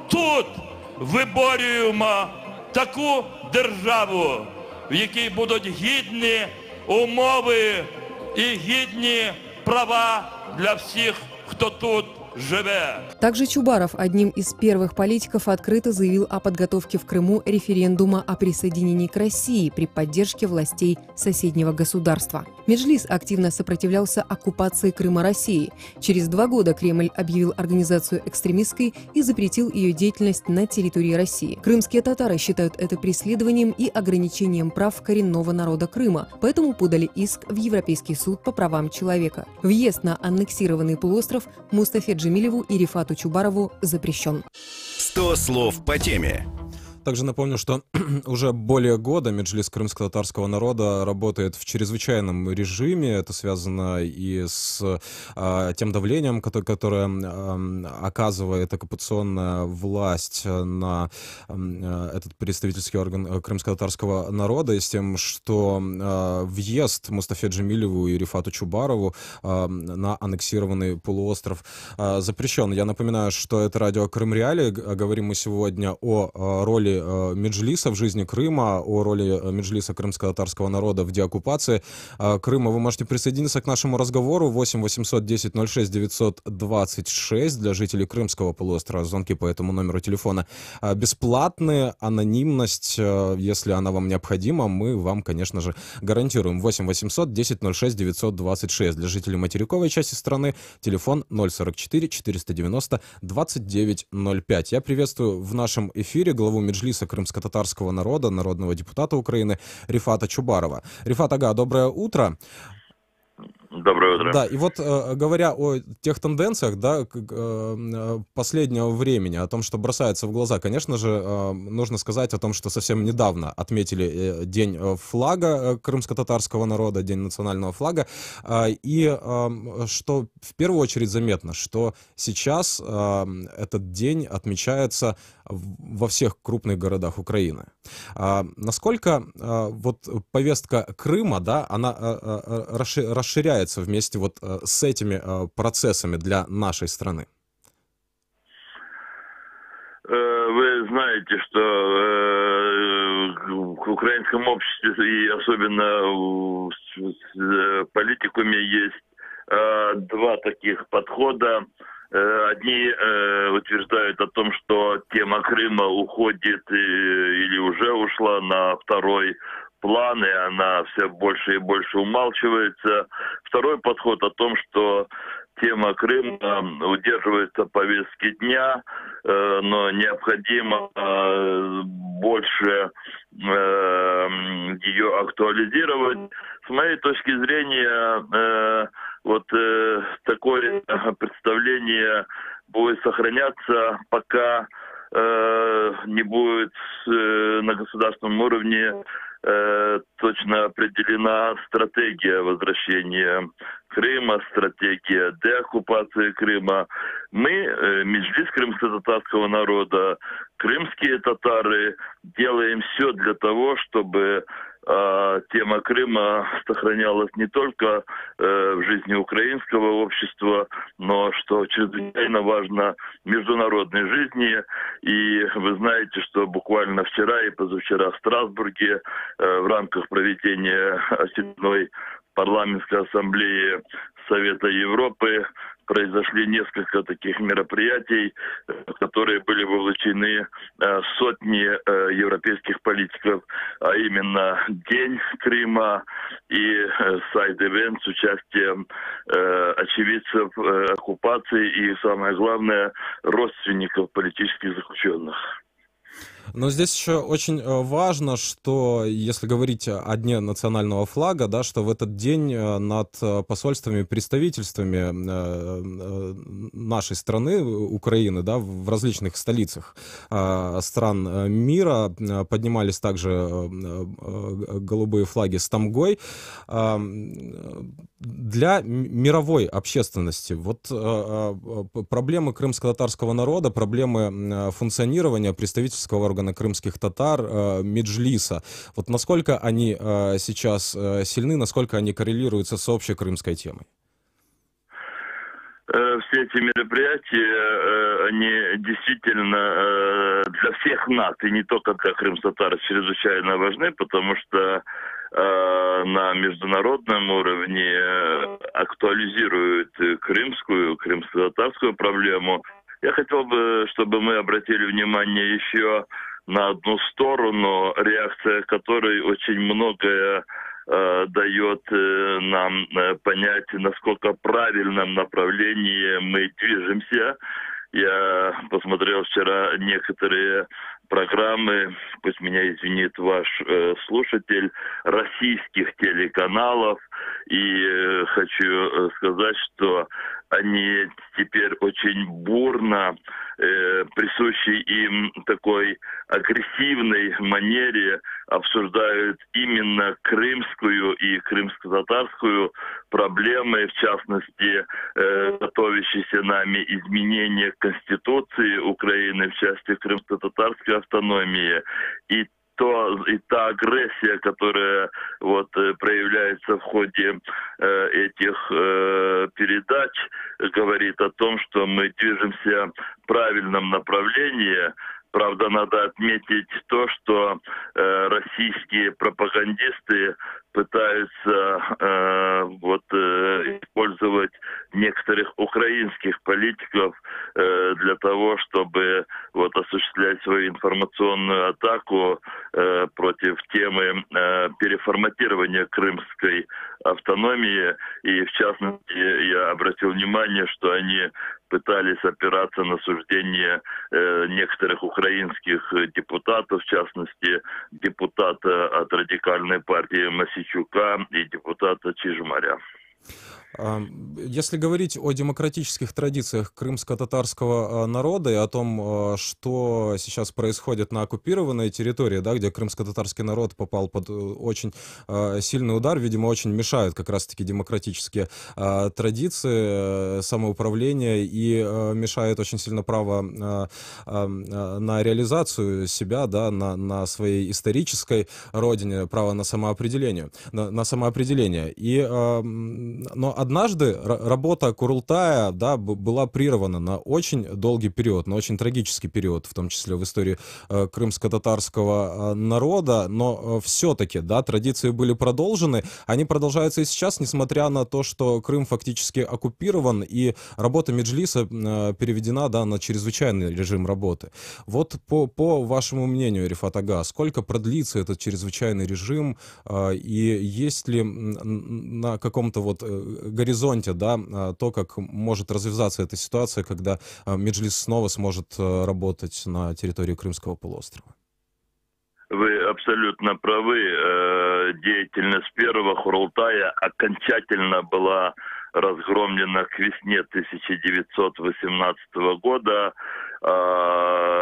тут виборюємо таку державу, в якій будуть гідні умови і гідні права для всіх, хто тут живе. Также Чубаров одним из первых политиков открыто заявил о подготовке в Крыму референдума о присоединении к России при поддержке властей соседнего государства. Меджлис активно сопротивлялся оккупации Крыма Россией. Через 2 года Кремль объявил организацию экстремистской и запретил ее деятельность на территории России. Крымские татары считают это преследованием и ограничением прав коренного народа Крыма, поэтому подали иск в Европейский суд по правам человека. Въезд на аннексированный полуостров Мустафе Джемилеву и Рифату Чубарову запрещен. 100 слов по теме. Также напомню, что уже более года Меджлис крымско-татарского народа работает в чрезвычайном режиме. Это связано и с тем давлением, которое оказывает оккупационная власть на этот представительский орган крымско-татарского народа, и с тем, что въезд Мустафе Джемилеву и Рифату Чубарову на аннексированный полуостров запрещен. Я напоминаю, что это радио Крым Реалии. Говорим мы сегодня о роли Меджлиса в жизни Крыма, о роли Меджлиса крымско-татарского народа в деоккупации Крыма. Вы можете присоединиться к нашему разговору. 8 800 10 06 926 для жителей Крымского полуострова. Звонки по этому номеру телефона бесплатные. Анонимность, если она вам необходима, мы вам, конечно же, гарантируем. 8 800 10 06 926 для жителей материковой части страны. Телефон 044 490 29 05. Я приветствую в нашем эфире главу Меджлиса крымско-татарского народа, народного депутата Украины Рифата Чубарова. Рифат ага, доброе утро. Доброе утро. Да, и вот говоря о тех тенденциях, да, последнего времени, о том, что бросается в глаза, конечно же, нужно сказать о том, что совсем недавно отметили День флага крымско-татарского народа, День национального флага, и что в первую очередь заметно, что сейчас этот день отмечается во всех крупных городах Украины. Насколько вот повестка Крыма, да, она расширяется вместе вот с этими процессами для нашей страны? Вы знаете, что в украинском обществе и особенно в политикуме есть 2 таких подхода. Одни утверждают о том, что тема Крыма уходит или уже ушла на второй план, и она все больше и больше умалчивается. Второй подход о том, что тема Крыма удерживается в повестке дня, но необходимо больше ее актуализировать. С моей точки зрения, вот такое представление будет сохраняться, пока не будет на государственном уровне точно определена стратегия возвращения Крыма, стратегия деоккупации Крыма. Мы, Меджлис крымско-татарского народа, крымские татары, делаем все для того, чтобы тема Крыма сохранялась не только в жизни украинского общества, но, что чрезвычайно важно, в международной жизни. И вы знаете, что буквально вчера и позавчера в Страсбурге в рамках проведения очередной парламентской ассамблеи Совета Европы произошли несколько таких мероприятий, в которые были вовлечены сотни европейских политиков, а именно День Крыма и сайд-ивент с участием очевидцев оккупации и, самое главное, родственников политических заключенных. Но здесь еще очень важно, что если говорить о Дне национального флага, да, что в этот день над посольствами и представительствами нашей страны, Украины, да, в различных столицах стран мира поднимались также голубые флаги с тамгой. Для мировой общественности вот проблемы крымско-татарского народа, проблемы функционирования представительского органа крымских татар, Меджлиса, вот насколько они сейчас сильны, насколько они коррелируются с общей крымской темой? Все эти мероприятия, они действительно для всех нас, и не только для крымско-татар, чрезвычайно важны, потому что на международном уровне актуализируют крымско-татарскую проблему. Я хотел бы, чтобы мы обратили внимание еще на одну сторону, реакция которой очень многое дает нам понять, насколько в правильном направлении мы движемся. Я посмотрел вчера некоторые программы, пусть меня извинит ваш слушатель, российских телеканалов, и хочу сказать, что они теперь очень бурно, присущей им такой агрессивной манере, обсуждают именно крымскую и крымско-татарскую проблемы, в частности, готовящиеся нами изменения Конституции Украины в части крымско-татарской автономии, и та агрессия, которая вот проявляется в ходе этих передач, говорит о том, что мы движемся в правильном направлении. Правда, надо отметить то, что российские пропагандисты пытаются использовать некоторых украинских политиков для того, чтобы осуществлять свою информационную атаку против темы переформатирования крымской автономии. И в частности, я обратил внимание, что они пытались опираться на суждения некоторых украинских депутатов, в частности, депутата от радикальной партии Мосійчука и депутата Чижмаря. Если говорить о демократических традициях крымско-татарского народа и о том, что сейчас происходит на оккупированной территории, да, где крымско-татарский народ попал под очень сильный удар, видимо, очень мешают как раз-таки демократические традиции самоуправления и мешает очень сильно право на реализацию себя, да, на своей исторической родине, право на самоопределение. Но однажды работа Курултая, да, была прервана на очень долгий период, на очень трагический период, в том числе в истории крымско-татарского народа, но все-таки, да, традиции были продолжены, они продолжаются и сейчас, несмотря на то, что Крым фактически оккупирован, и работа Меджлиса переведена, да, на чрезвычайный режим работы. Вот по вашему мнению, Рифат Ага, сколько продлится этот чрезвычайный режим, и есть ли на каком-то горизонте, да, то, как может развиваться эта ситуация, когда Меджлис снова сможет работать на территории Крымского полуострова? Вы абсолютно правы. Деятельность первого Курултая окончательно была разгромлена к весне 1918 года.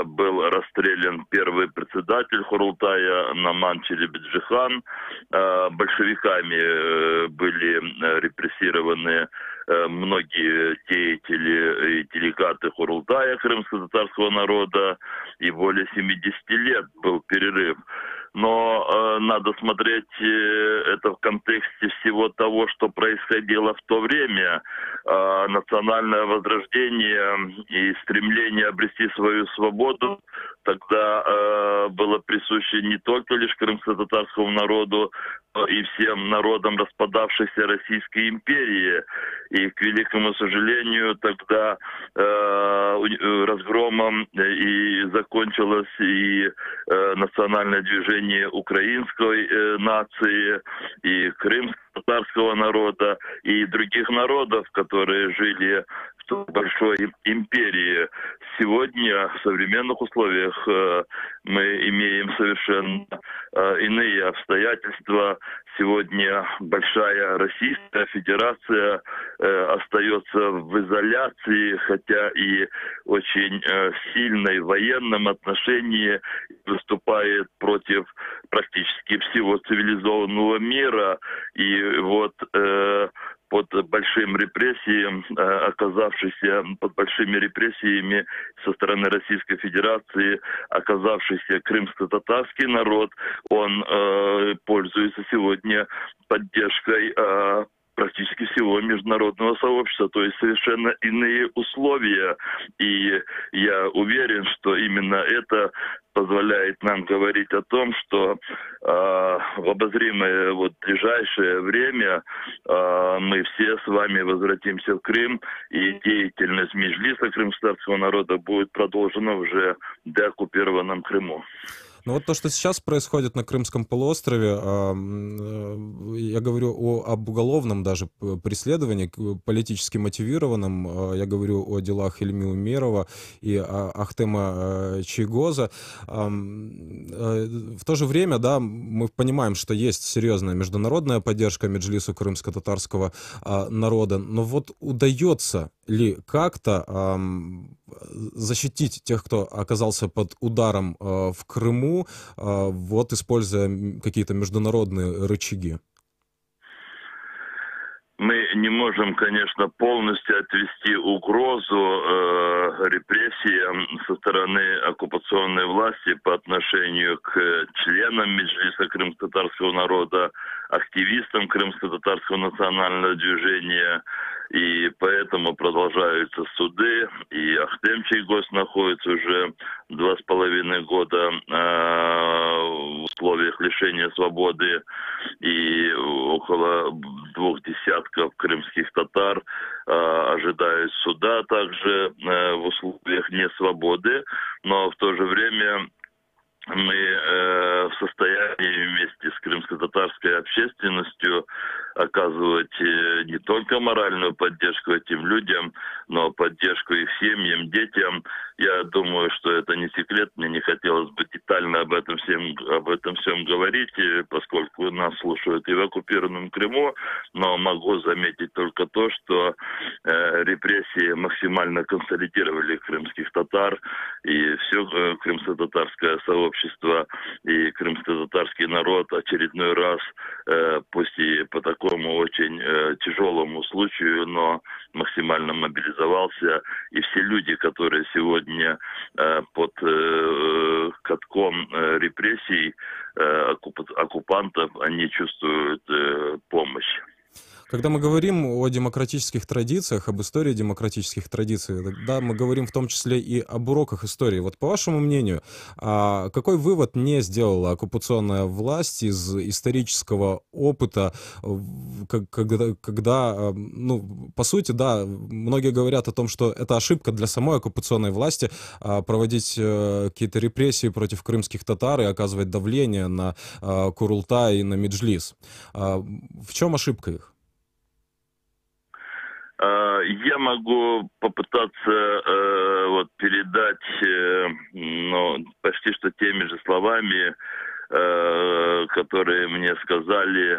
Был расстрелян первый председатель Курултая Наман Челебеджихан. Большевиками были репрессированы многие деятели и делегаты Курултая крымско-татарского народа, и более 70 лет был перерыв. Но надо смотреть это в контексте всего того, что происходило в то время. Национальное возрождение и стремление обрести свою свободу тогда было присуще не только лишь крымско-татарскому народу, но и всем народам распадавшейся Российской империи. И, к великому сожалению, тогда разгромом и закончилось и национальное движение украинской нации, и крымско-татарского народа, и других народов, которые жили в большой империи. Сегодня в современных условиях мы имеем совершенно иные обстоятельства. Сегодня большая Российская Федерация остается в изоляции, хотя и очень сильной в военном отношении выступает против практически всего цивилизованного мира. И вот под большим репрессиям, оказавшийся под большими репрессиями со стороны Российской Федерации, оказавшийся крымско-татарский народ, он пользуется сегодня поддержкой практически всего международного сообщества, то есть совершенно иные условия. И я уверен, что именно это позволяет нам говорить о том, что в обозримое ближайшее время мы все с вами возвратимся в Крым, и деятельность Меджлиса крымско-татарского народа будет продолжена уже в деоккупированном Крыму. Ну вот то, что сейчас происходит на Крымском полуострове, я говорю об уголовном даже преследовании, политически мотивированном, я говорю о делах Ильми Умерова и Ахтема Чийгоза. В то же время, да, мы понимаем, что есть серьезная международная поддержка Меджлису крымско-татарского народа, но вот удается ли как-то защитить тех, кто оказался под ударом в Крыму, вот используя какие-то международные рычаги? Мы не можем, конечно, полностью отвести угрозу репрессиям со стороны оккупационной власти по отношению к членам Меджлиса крымско-татарского народа, активистам крымско-татарского национального движения. И поэтому продолжаются суды, и Ахтем Чийгоз находится уже 2,5 года в условиях лишения свободы, и около 2 десятков крымских татар ожидают суда также в условиях несвободы, но в то же время мы в состоянии вместе с крымско-татарской общественностью оказывать не только моральную поддержку этим людям, но поддержку их семьям, детям. Я думаю, что это не секрет, мне не хотелось бы детально об этом всем говорить, поскольку нас слушают и в оккупированном Крыму, но могу заметить только то, что репрессии максимально консолидировали крымских татар, и все крымско-татарское сообщество и крымско-татарский народ очередной раз, пусть и по такому очень тяжелому случаю, но максимально мобилизовался. И все люди, которые сегодня под катком репрессий оккупантов, они чувствуют помощь. Когда мы говорим о демократических традициях, об истории демократических традиций, да, мы говорим в том числе и об уроках истории. Вот по вашему мнению, какой вывод не сделала оккупационная власть из исторического опыта, когда, ну, по сути, да, многие говорят о том, что это ошибка для самой оккупационной власти проводить какие-то репрессии против крымских татар и оказывать давление на Курултай и на Меджлис. В чем ошибка их? Я могу попытаться передать почти что теми же словами, которые мне сказали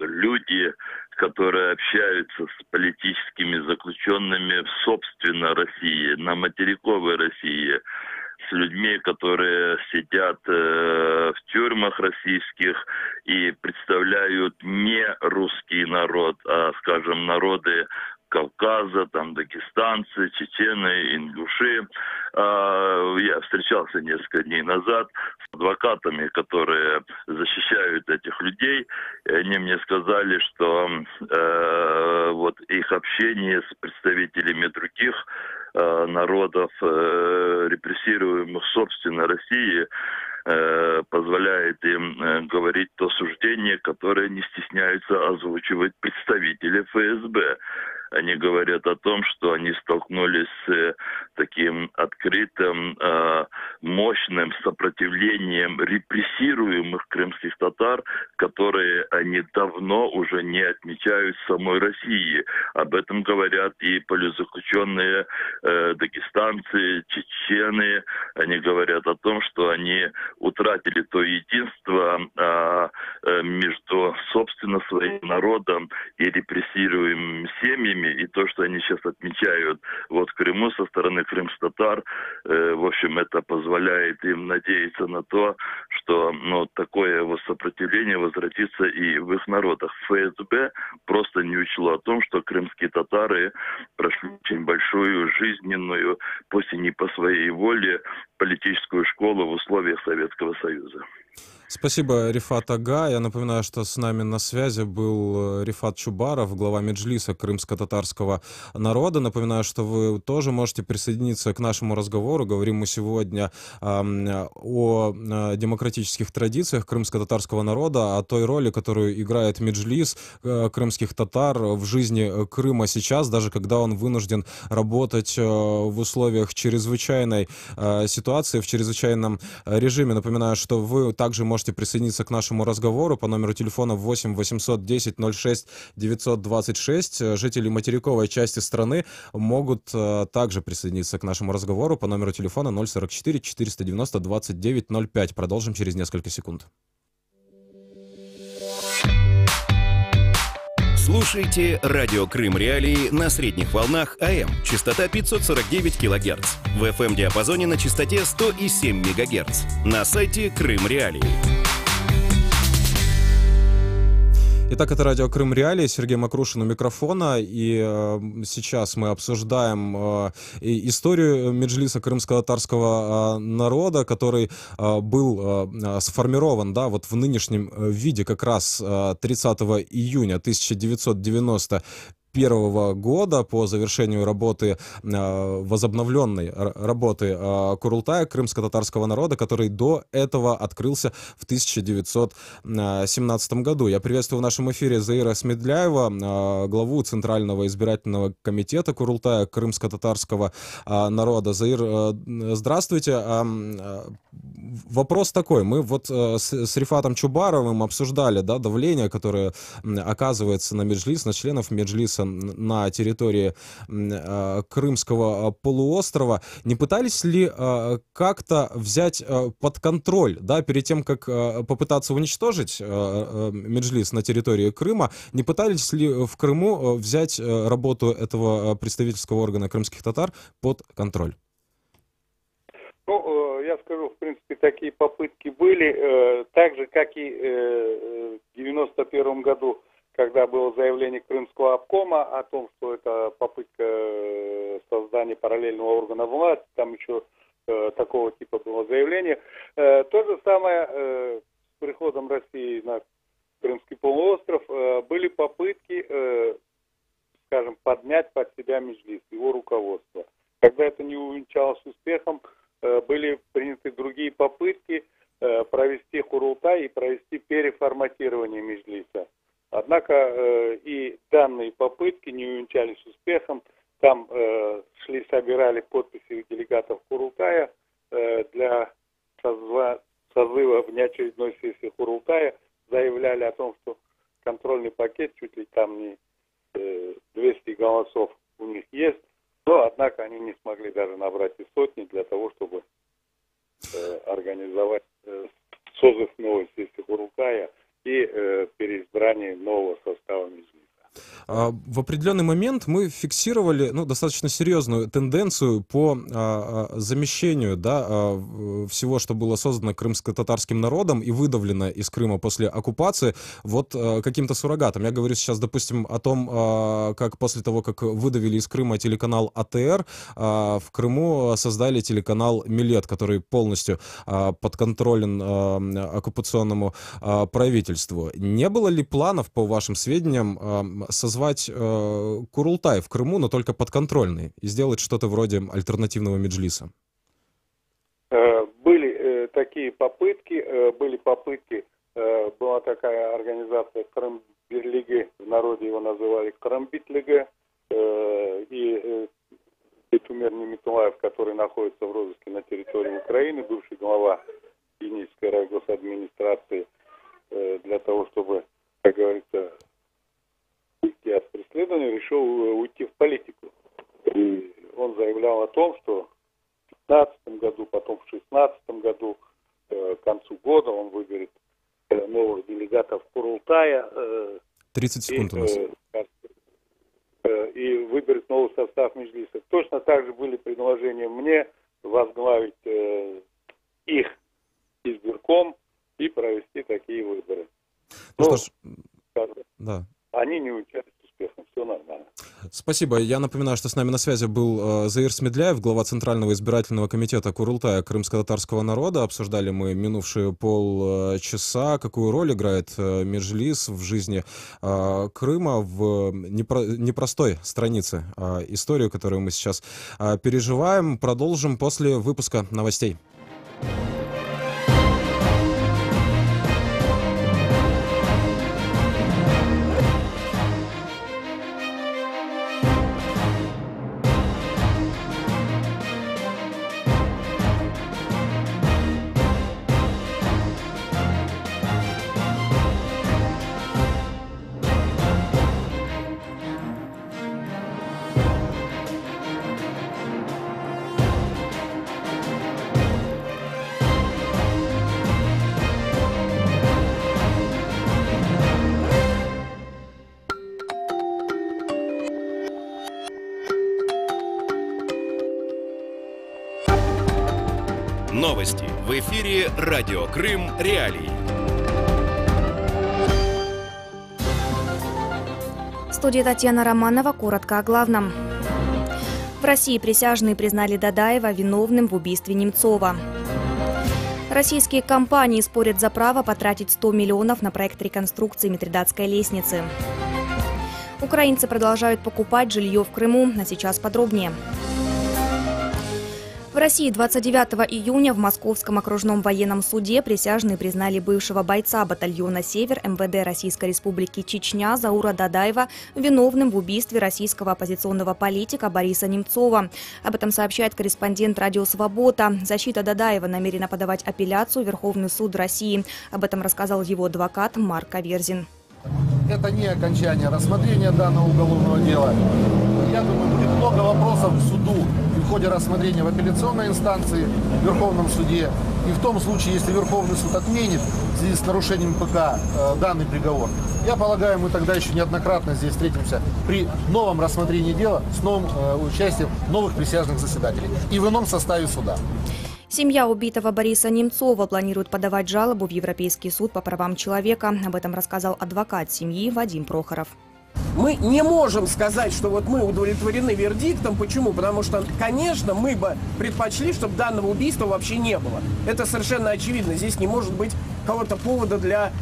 люди, которые общаются с политическими заключенными в собственно России, на материковой России, с людьми, которые сидят в тюрьмах российских и представляют не русский народ, а, скажем, народы Кавказа, там, дагестанцы, чечены, ингуши. Я встречался несколько дней назад с адвокатами, которые защищают этих людей. И они мне сказали, что вот их общение с представителями других народов, репрессируемых, собственно, России, позволяет им говорить то суждение, которое не стесняются озвучивать представители ФСБ. Они говорят о том, что они столкнулись с таким открытым, мощным сопротивлением репрессируемых крымских татар, которые они давно уже не отмечают в самой России. Об этом говорят и политзаключенные дагестанцы, чечены. Они говорят о том, что они утратили то единство между, собственно, своим народом и репрессируемыми семьями, и то, что они сейчас отмечают вот в Крыму со стороны крымстатар, в общем, это позволяет им надеяться на то, что такое вот сопротивление возвратится и в их народах. ФСБ просто не учло о том, что крымские татары прошли очень большую жизненную, пусть и не по своей воле, политическую школу в условиях Советского Союза. Спасибо, Рифат Ага. Я напоминаю, что с нами на связи был Рифат Чубаров, глава Меджлиса крымско-татарского народа. Напоминаю, что вы тоже можете присоединиться к нашему разговору. Говорим мы сегодня о демократических традициях крымско-татарского народа, о той роли, которую играет Меджлис крымских татар в жизни Крыма сейчас, даже когда он вынужден работать в условиях чрезвычайной ситуации, в чрезвычайном режиме. Напоминаю, что вы также можете присоединиться к нашему разговору по номеру телефона 8 810 06 926. Жители материковой части страны могут также присоединиться к нашему разговору по номеру телефона 044 490 29 05. Продолжим через несколько секунд. Слушайте радио Крым Реалии на средних волнах АМ. Частота 549 кГц. В FM-диапазоне на частоте 100,7 МГц. На сайте Крым Реалии. Итак, это радио Крым Реалии, Сергей Макрушин у микрофона, и сейчас мы обсуждаем историю Меджлиса крымско-татарского народа, который был сформирован, да, вот в нынешнем виде как раз 30 июня 1991 года по завершению работы, возобновленной работы Курултая крымско-татарского народа, который до этого открылся в 1917 году. Я приветствую в нашем эфире Заира Смедляева, главу Центрального избирательного комитета Курултая крымско-татарского народа. Заир, здравствуйте. Вопрос такой. Мы вот с Рифатом Чубаровым обсуждали, да, давление, которое оказывается на Меджлис, на членов Меджлиса на территории Крымского полуострова. Не пытались ли как-то взять под контроль, да, перед тем, как попытаться уничтожить Меджлис на территории Крыма, не пытались ли в Крыму взять работу этого представительского органа крымских татар под контроль? Ну, я скажу, в принципе, такие попытки были, так же, как и в 91 году, когда было заявление Крымского обкома о том, что это попытка создания параллельного органа власти, там еще такого типа было заявление. То же самое с приходом России на Крымский полуостров были попытки, скажем, подмять под себя Меджлис, его руководство. Когда это не увенчалось успехом, были приняты другие попытки провести Курултай и провести переформатирование Меджлиса. Однако и данные попытки не увенчались успехом. Там собирали подписи делегатов Курултая для созыва внеочередной сессии Курултая. Заявляли о том, что контрольный пакет чуть ли там не 200 голосов у них есть. Но, однако, они не смогли даже набрать и сотни для того, чтобы организовать созыв новой сессии Курултая и переизбрание нового состава Меджлиса. В определенный момент мы фиксировали достаточно серьезную тенденцию по замещению, да, всего, что было создано крымско-татарским народом и выдавлено из Крыма после оккупации, вот каким-то суррогатом. Я говорю сейчас, допустим, о том, как после того, как выдавили из Крыма телеканал АТР, в Крыму создали телеканал Милет, который полностью подконтролен оккупационному правительству. Не было ли планов, по вашим сведениям, созвать Курултай в Крыму, но только подконтрольный, и сделать что-то вроде альтернативного меджлиса? Были такие попытки, была такая организация Крымбирлиги, в народе его называли Крымбитлига, и Тумер Немитулаев, который находится в розыске на территории Украины, бывший глава Енисейской райгосадминистрации, для того, чтобы, как говорится, уйти от преследования, решил уйти в политику. И он заявлял о том, что в 2015 году, потом в 2016 году, к концу года он выберет новых делегатов Курултая. 30 секунд у нас. И выберет новый состав меджлиса. Точно так же были предложения мне возглавить их избирком и провести такие выборы. Ну, что ж, да. Они не участвуют успешно, все нормально. Спасибо. Я напоминаю, что с нами на связи был Заир Смедляев, глава Центрального избирательного комитета Курултая крымско-татарского народа. Обсуждали мы минувшие полчаса, какую роль играет меджлис в жизни Крыма, в непростой странице историю, которую мы сейчас переживаем. Продолжим после выпуска новостей. Новости в эфире «Радио Крым. Реалии». В студии Татьяна Романова. Коротко о главном. В России присяжные признали Дадаева виновным в убийстве Немцова. Российские компании спорят за право потратить 100 миллионов на проект реконструкции Митридатской лестницы. Украинцы продолжают покупать жилье в Крыму. А сейчас подробнее. В России 29 июня в Московском окружном военном суде присяжные признали бывшего бойца батальона «Север» МВД Российской Республики Чечня Заура Дадаева виновным в убийстве российского оппозиционного политика Бориса Немцова. Об этом сообщает корреспондент «Радио Свобода». Защита Дадаева намерена подавать апелляцию в Верховный суд России. Об этом рассказал его адвокат Марк Аверзин. Это не окончание рассмотрения данного уголовного дела. Я думаю, будет много вопросов к суду в ходе рассмотрения в апелляционной инстанции, в Верховном суде. И в том случае, если Верховный суд отменит в связи с нарушением ПК данный приговор, я полагаю, мы тогда еще неоднократно здесь встретимся при новом рассмотрении дела с новым участием новых присяжных заседателей и в ином составе суда. Семья убитого Бориса Немцова планирует подавать жалобу в Европейский суд по правам человека. Об этом рассказал адвокат семьи Вадим Прохоров. Мы не можем сказать, что вот мы удовлетворены вердиктом. Почему? Потому что, конечно, мы бы предпочли, чтобы данного убийства вообще не было. Это совершенно очевидно. Здесь не может быть какого-то повода для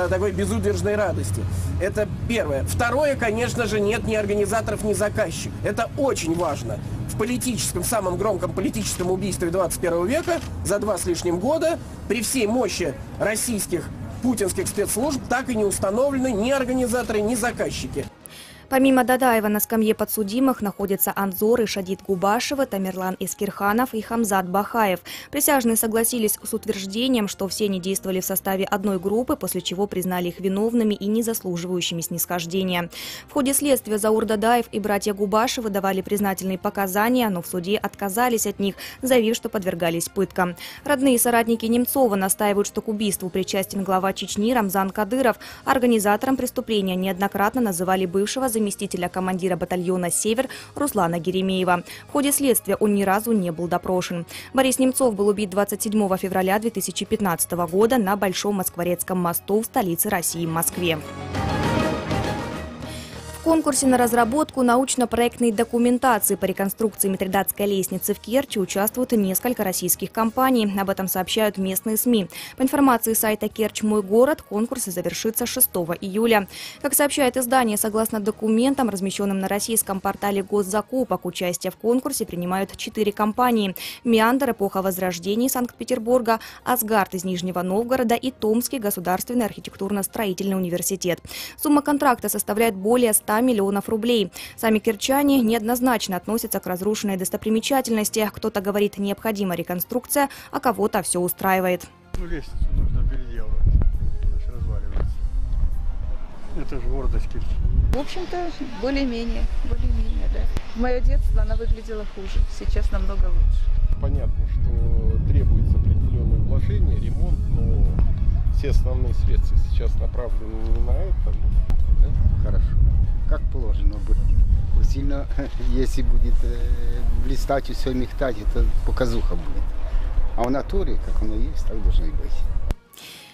такой безудержной радости. Это первое. Второе, конечно же, нет ни организаторов, ни заказчиков. Это очень важно. В политическом, самом громком политическом убийстве 21 века за 2 с лишним года при всей мощи российских путинских спецслужб так и не установлены ни организаторы, ни заказчики. Помимо Дадаева на скамье подсудимых находятся Анзор и Шадид Губашева, Тамерлан Искирханов и Хамзат Бахаев. Присяжные согласились с утверждением, что все они действовали в составе одной группы, после чего признали их виновными и не заслуживающими снисхождения. В ходе следствия Заур Дадаев и братья Губашевы давали признательные показания, но в суде отказались от них, заявив, что подвергались пыткам. Родные и соратники Немцова настаивают, что к убийству причастен глава Чечни Рамзан Кадыров. Организатором преступления неоднократно называли бывшего заместителя командира батальона «Север» Руслана Геремеева. В ходе следствия он ни разу не был допрошен. Борис Немцов был убит 27 февраля 2015 года на Большом Москворецком мосту в столице России, Москве. В конкурсе на разработку научно-проектной документации по реконструкции Митридатской лестницы в Керчи участвуют несколько российских компаний. Об этом сообщают местные СМИ. По информации сайта «Керчь. Мой город», конкурс завершится 6 июля. Как сообщает издание, согласно документам, размещенным на российском портале госзакупок, участие в конкурсе принимают 4 компании: «Меандр», «Эпоха Возрождения» Санкт-Петербурга, «Асгард» из Нижнего Новгорода и Томский государственный архитектурно-строительный университет. Сумма контракта составляет более 100 миллионов рублей. Сами керчане неоднозначно относятся к разрушенной достопримечательности. Кто-то говорит, необходима реконструкция, а кого-то все устраивает. Лестницу нужно переделывать, она же разваливается. Это же гордость Керчи. В общем-то, более-менее, да. В мое детство она выглядела хуже, сейчас намного лучше. Понятно, что требуется определенное вложение, ремонт, но все основные средства сейчас направлены не на это. Хорошо. Как положено будет. Сильно, если будет блистать и все мехтать, это показуха будет. А в натуре, как оно есть, так должно и быть.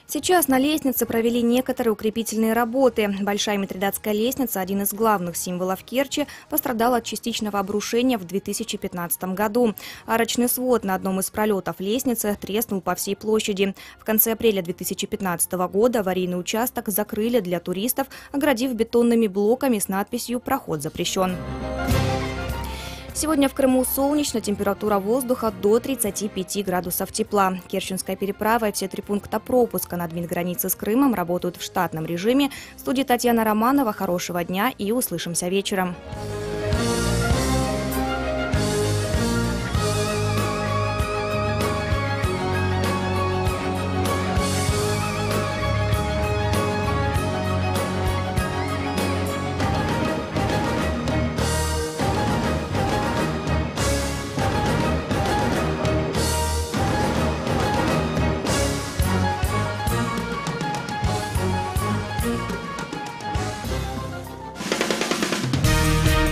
Сейчас на лестнице провели некоторые укрепительные работы. Большая Митридатская лестница, один из главных символов Керчи, пострадала от частичного обрушения в 2015 году. Арочный свод на одном из пролетов лестницы треснул по всей площади. В конце апреля 2015 года аварийный участок закрыли для туристов, оградив бетонными блоками с надписью «Проход запрещен». Сегодня в Крыму солнечно, температура воздуха до 35 градусов тепла. Керченская переправа и все 3 пункта пропуска на админгранице с Крымом работают в штатном режиме. В студии Татьяна Романова. Хорошего дня и услышимся вечером.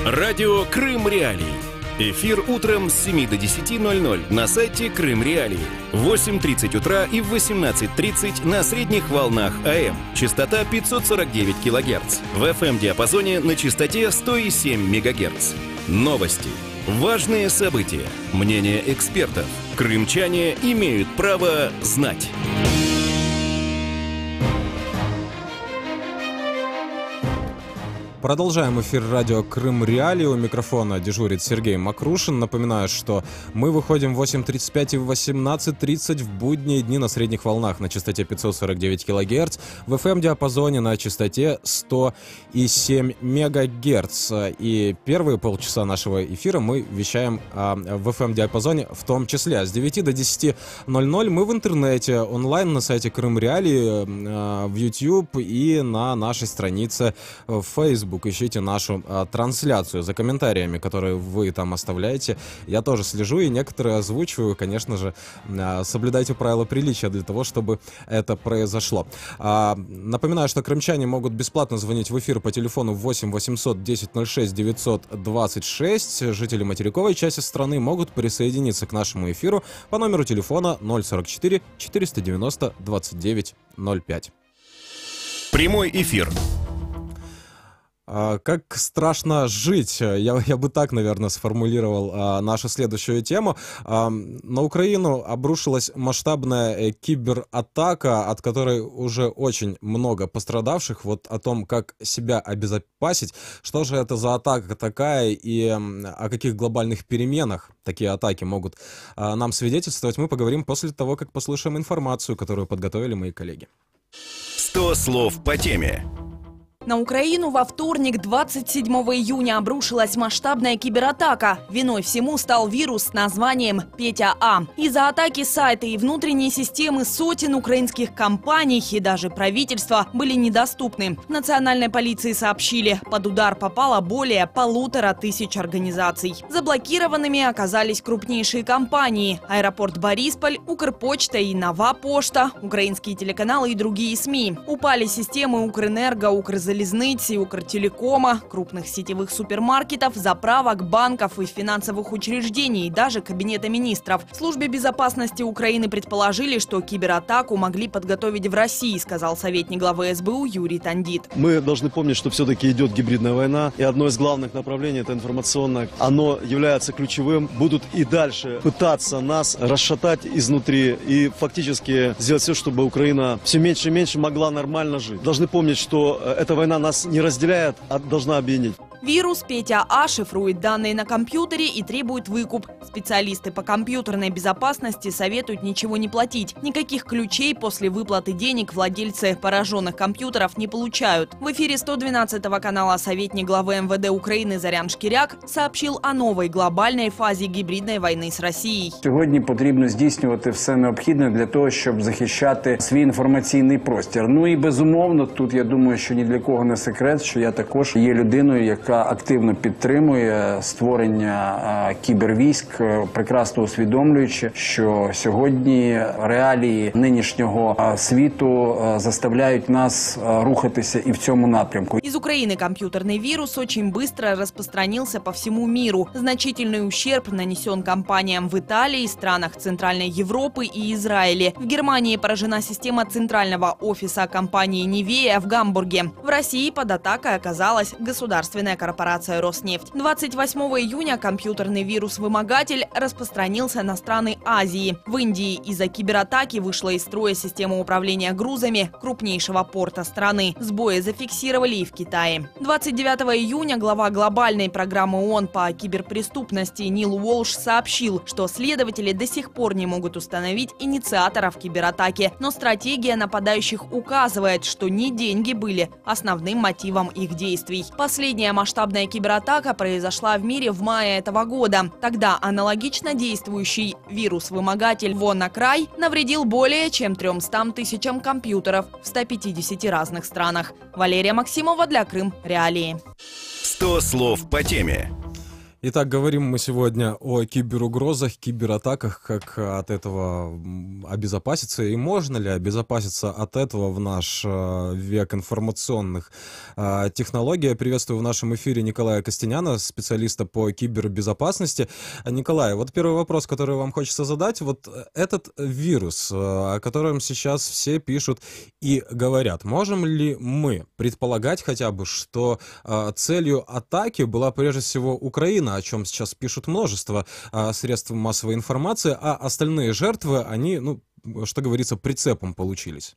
Радио «Крым Реалии». Эфир утром с 7 до 10:00 на сайте Крым Реалии. В 8:30 утра и в 18:30 на средних волнах АМ. Частота 549 кГц. В FM-диапазоне на частоте 107 МГц. Новости. Важные события. Мнения экспертов. Крымчане имеют право знать. Продолжаем эфир радио «Крым Реалии». У микрофона дежурит Сергей Макрушин. Напоминаю, что мы выходим в 8:35 и в 18:30 в будние дни на средних волнах на частоте 549 кГц, в FM-диапазоне на частоте 107 МГц. И первые полчаса нашего эфира мы вещаем в FM-диапазоне в том числе. А с 9 до 10:00 мы в интернете, онлайн на сайте Крым Реалии, в YouTube и на нашей странице в Facebook. Ищите нашу трансляцию. За комментариями, которые вы там оставляете, я тоже слежу и некоторые озвучиваю. Конечно же, соблюдайте правила приличия для того, чтобы это произошло. Напоминаю, что крымчане могут бесплатно звонить в эфир по телефону 8 800 10 06 926. Жители материковой части страны могут присоединиться к нашему эфиру по номеру телефона 044 490 29 05. Прямой эфир. Как страшно жить? Я бы так, наверное, сформулировал нашу следующую тему. На Украину обрушилась масштабная кибератака, от которой уже очень много пострадавших. Вот о том, как себя обезопасить, что же это за атака такая и о каких глобальных переменах такие атаки могут нам свидетельствовать, мы поговорим после того, как послушаем информацию, которую подготовили мои коллеги. 100 слов по теме. На Украину во вторник, 27 июня, обрушилась масштабная кибератака. Виной всему стал вирус с названием «Петя-А». Из-за атаки сайты и внутренние системы сотен украинских компаний и даже правительства были недоступны. В национальной полиции сообщили, под удар попало более 1500 организаций. Заблокированными оказались крупнейшие компании – аэропорт Борисполь, Укрпочта и Нова Пошта, украинские телеканалы и другие СМИ. Упали системы Укрэнерго, Укрзалезница, Укрзалезницы, Укртелекома, крупных сетевых супермаркетов, заправок, банков и финансовых учреждений, и даже Кабинета министров. В Службе безопасности Украины предположили, что кибератаку могли подготовить в России, сказал советник главы СБУ Юрий Тандит. Мы должны помнить, что все-таки идет гибридная война, и одно из главных направлений – это информационное. Оно является ключевым. Будут и дальше пытаться нас расшатать изнутри и фактически сделать все, чтобы Украина все меньше и меньше могла нормально жить. Должны помнить, что эта война нас не разделяет, а должна объединить. Вирус Петя А шифрует данные на компьютере и требует выкуп. Специалисты по компьютерной безопасности советуют ничего не платить. Никаких ключей после выплаты денег владельцы пораженных компьютеров не получают. В эфире 112-го канала советник главы МВД Украины Зарян Шкіряк сообщил о новой глобальной фазе гібридної війни з Росією. Сьогодні потрібно здійснювати все необхідне для того, щоб захищати свій інформаційний простір. Ну і безумовно, тут я думаю, що ні для кого не секрет, що я також є людиною, яка активно підтримує створення кібервійськ, прекрасно усвідомлюючи, що сьогодні реалії нинішнього світу заставляють нас рухатися і в цьому напрямку. Из Украины компьютерный вирус очень быстро распространился по всему миру. Значительный ущерб нанесен компаниям в Италии, странах Центральной Европы и Израиле. В Германии поражена система центрального офиса компании «Нивея» в Гамбурге. В России под атакой оказалась государственная корпорация «Роснефть». 28 июня компьютерный вирус-вымогатель распространился на страны Азии. В Индии из-за кибератаки вышла из строя система управления грузами крупнейшего порта страны. Сбои зафиксировали и в Китае. 29 июня глава глобальной программы ООН по киберпреступности Нил Уолш сообщил, что следователи до сих пор не могут установить инициаторов кибератаки. Но стратегия нападающих указывает, что не деньги были основным мотивом их действий. Последняя масштабная кибератака произошла в мире в мае этого года. Тогда аналогично действующий вирус-вымогатель WannaCry навредил более чем 300 тысячам компьютеров в 150 разных странах. Валерия Максимова для Крым Реалии. 100 слов по теме. Итак, говорим мы сегодня о киберугрозах, кибератаках, как от этого обезопаситься и можно ли обезопаситься от этого в наш век информационных технологий. Я приветствую в нашем эфире Николая Костеняна, специалиста по кибербезопасности. Николай, вот первый вопрос, который вам хочется задать. Вот этот вирус, о котором сейчас все пишут и говорят, можем ли мы предполагать хотя бы, что целью атаки была прежде всего Украина, о чем сейчас пишут множество средств массовой информации, а остальные жертвы, они, ну, что говорится, прицепом получились.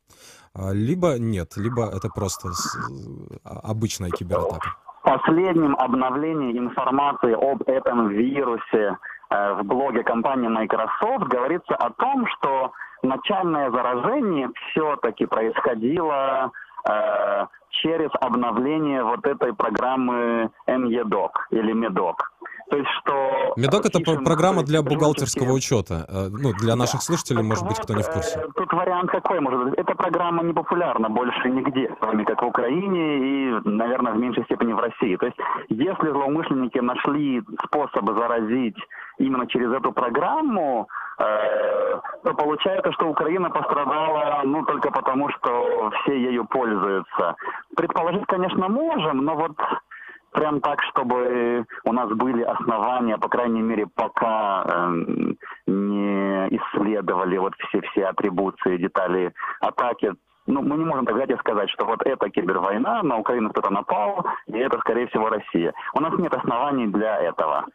Либо нет, либо это просто обычная кибератака. В последнем обновлении информации об этом вирусе в блоге компании Microsoft говорится о том, что начальное заражение все-таки происходило через обновление вот этой программы MEDOC или MEDOC. То есть, что... MEDOC — это программа для бухгалтерского учета. Ну, для наших слушателей, может быть, кто не в курсе. Тут вариант какой может быть? Эта программа не популярна больше нигде, кроме как в Украине и, наверное, в меньшей степени в России. То есть, если злоумышленники нашли способы заразить именно через эту программу, то получается, что Украина пострадала, ну, только потому, что все ею пользуются. Предположить, конечно, можем, но вот прям так, чтобы у нас были основания, по крайней мере, пока не исследовали вот все атрибуции, детали атаки. Ну, мы не можем так взять и сказать, что вот это кибервойна, на Украину кто-то напал, и это, скорее всего, Россия. У нас нет оснований для этого.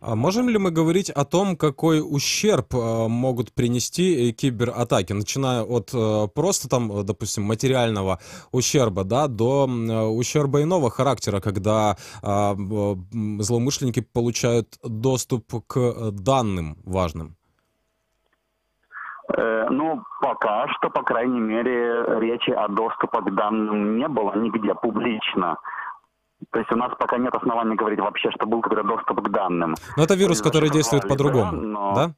А можем ли мы говорить о том, какой ущерб могут принести кибератаки, начиная от просто там, допустим, материального ущерба, да, до ущерба иного характера, когда злоумышленники получают доступ к данным важным? Ну, пока что, по крайней мере, речи о доступе к данным не было нигде публично. То есть у нас пока нет оснований говорить вообще, что был какой-то доступ к данным. Но это вирус, который действует по-другому, да?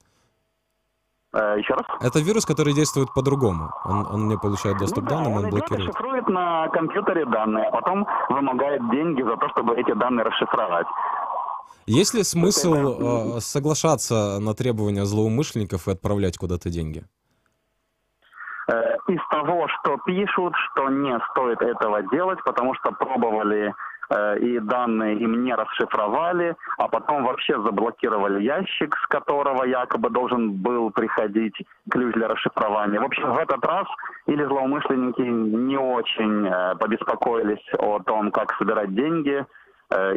Еще раз? Это вирус, который действует по-другому. Он не получает доступ к данным, он блокирует. Он шифрует на компьютере данные, а потом вымогает деньги за то, чтобы эти данные расшифровать. Есть ли смысл соглашаться на требования злоумышленников и отправлять куда-то деньги? Из того, что пишут, что не стоит этого делать, потому что пробовали и данные им не расшифровали, а потом вообще заблокировали ящик, с которого якобы должен был приходить ключ для расшифрования. В общем, в этот раз или злоумышленники не очень побеспокоились о том, как собирать деньги,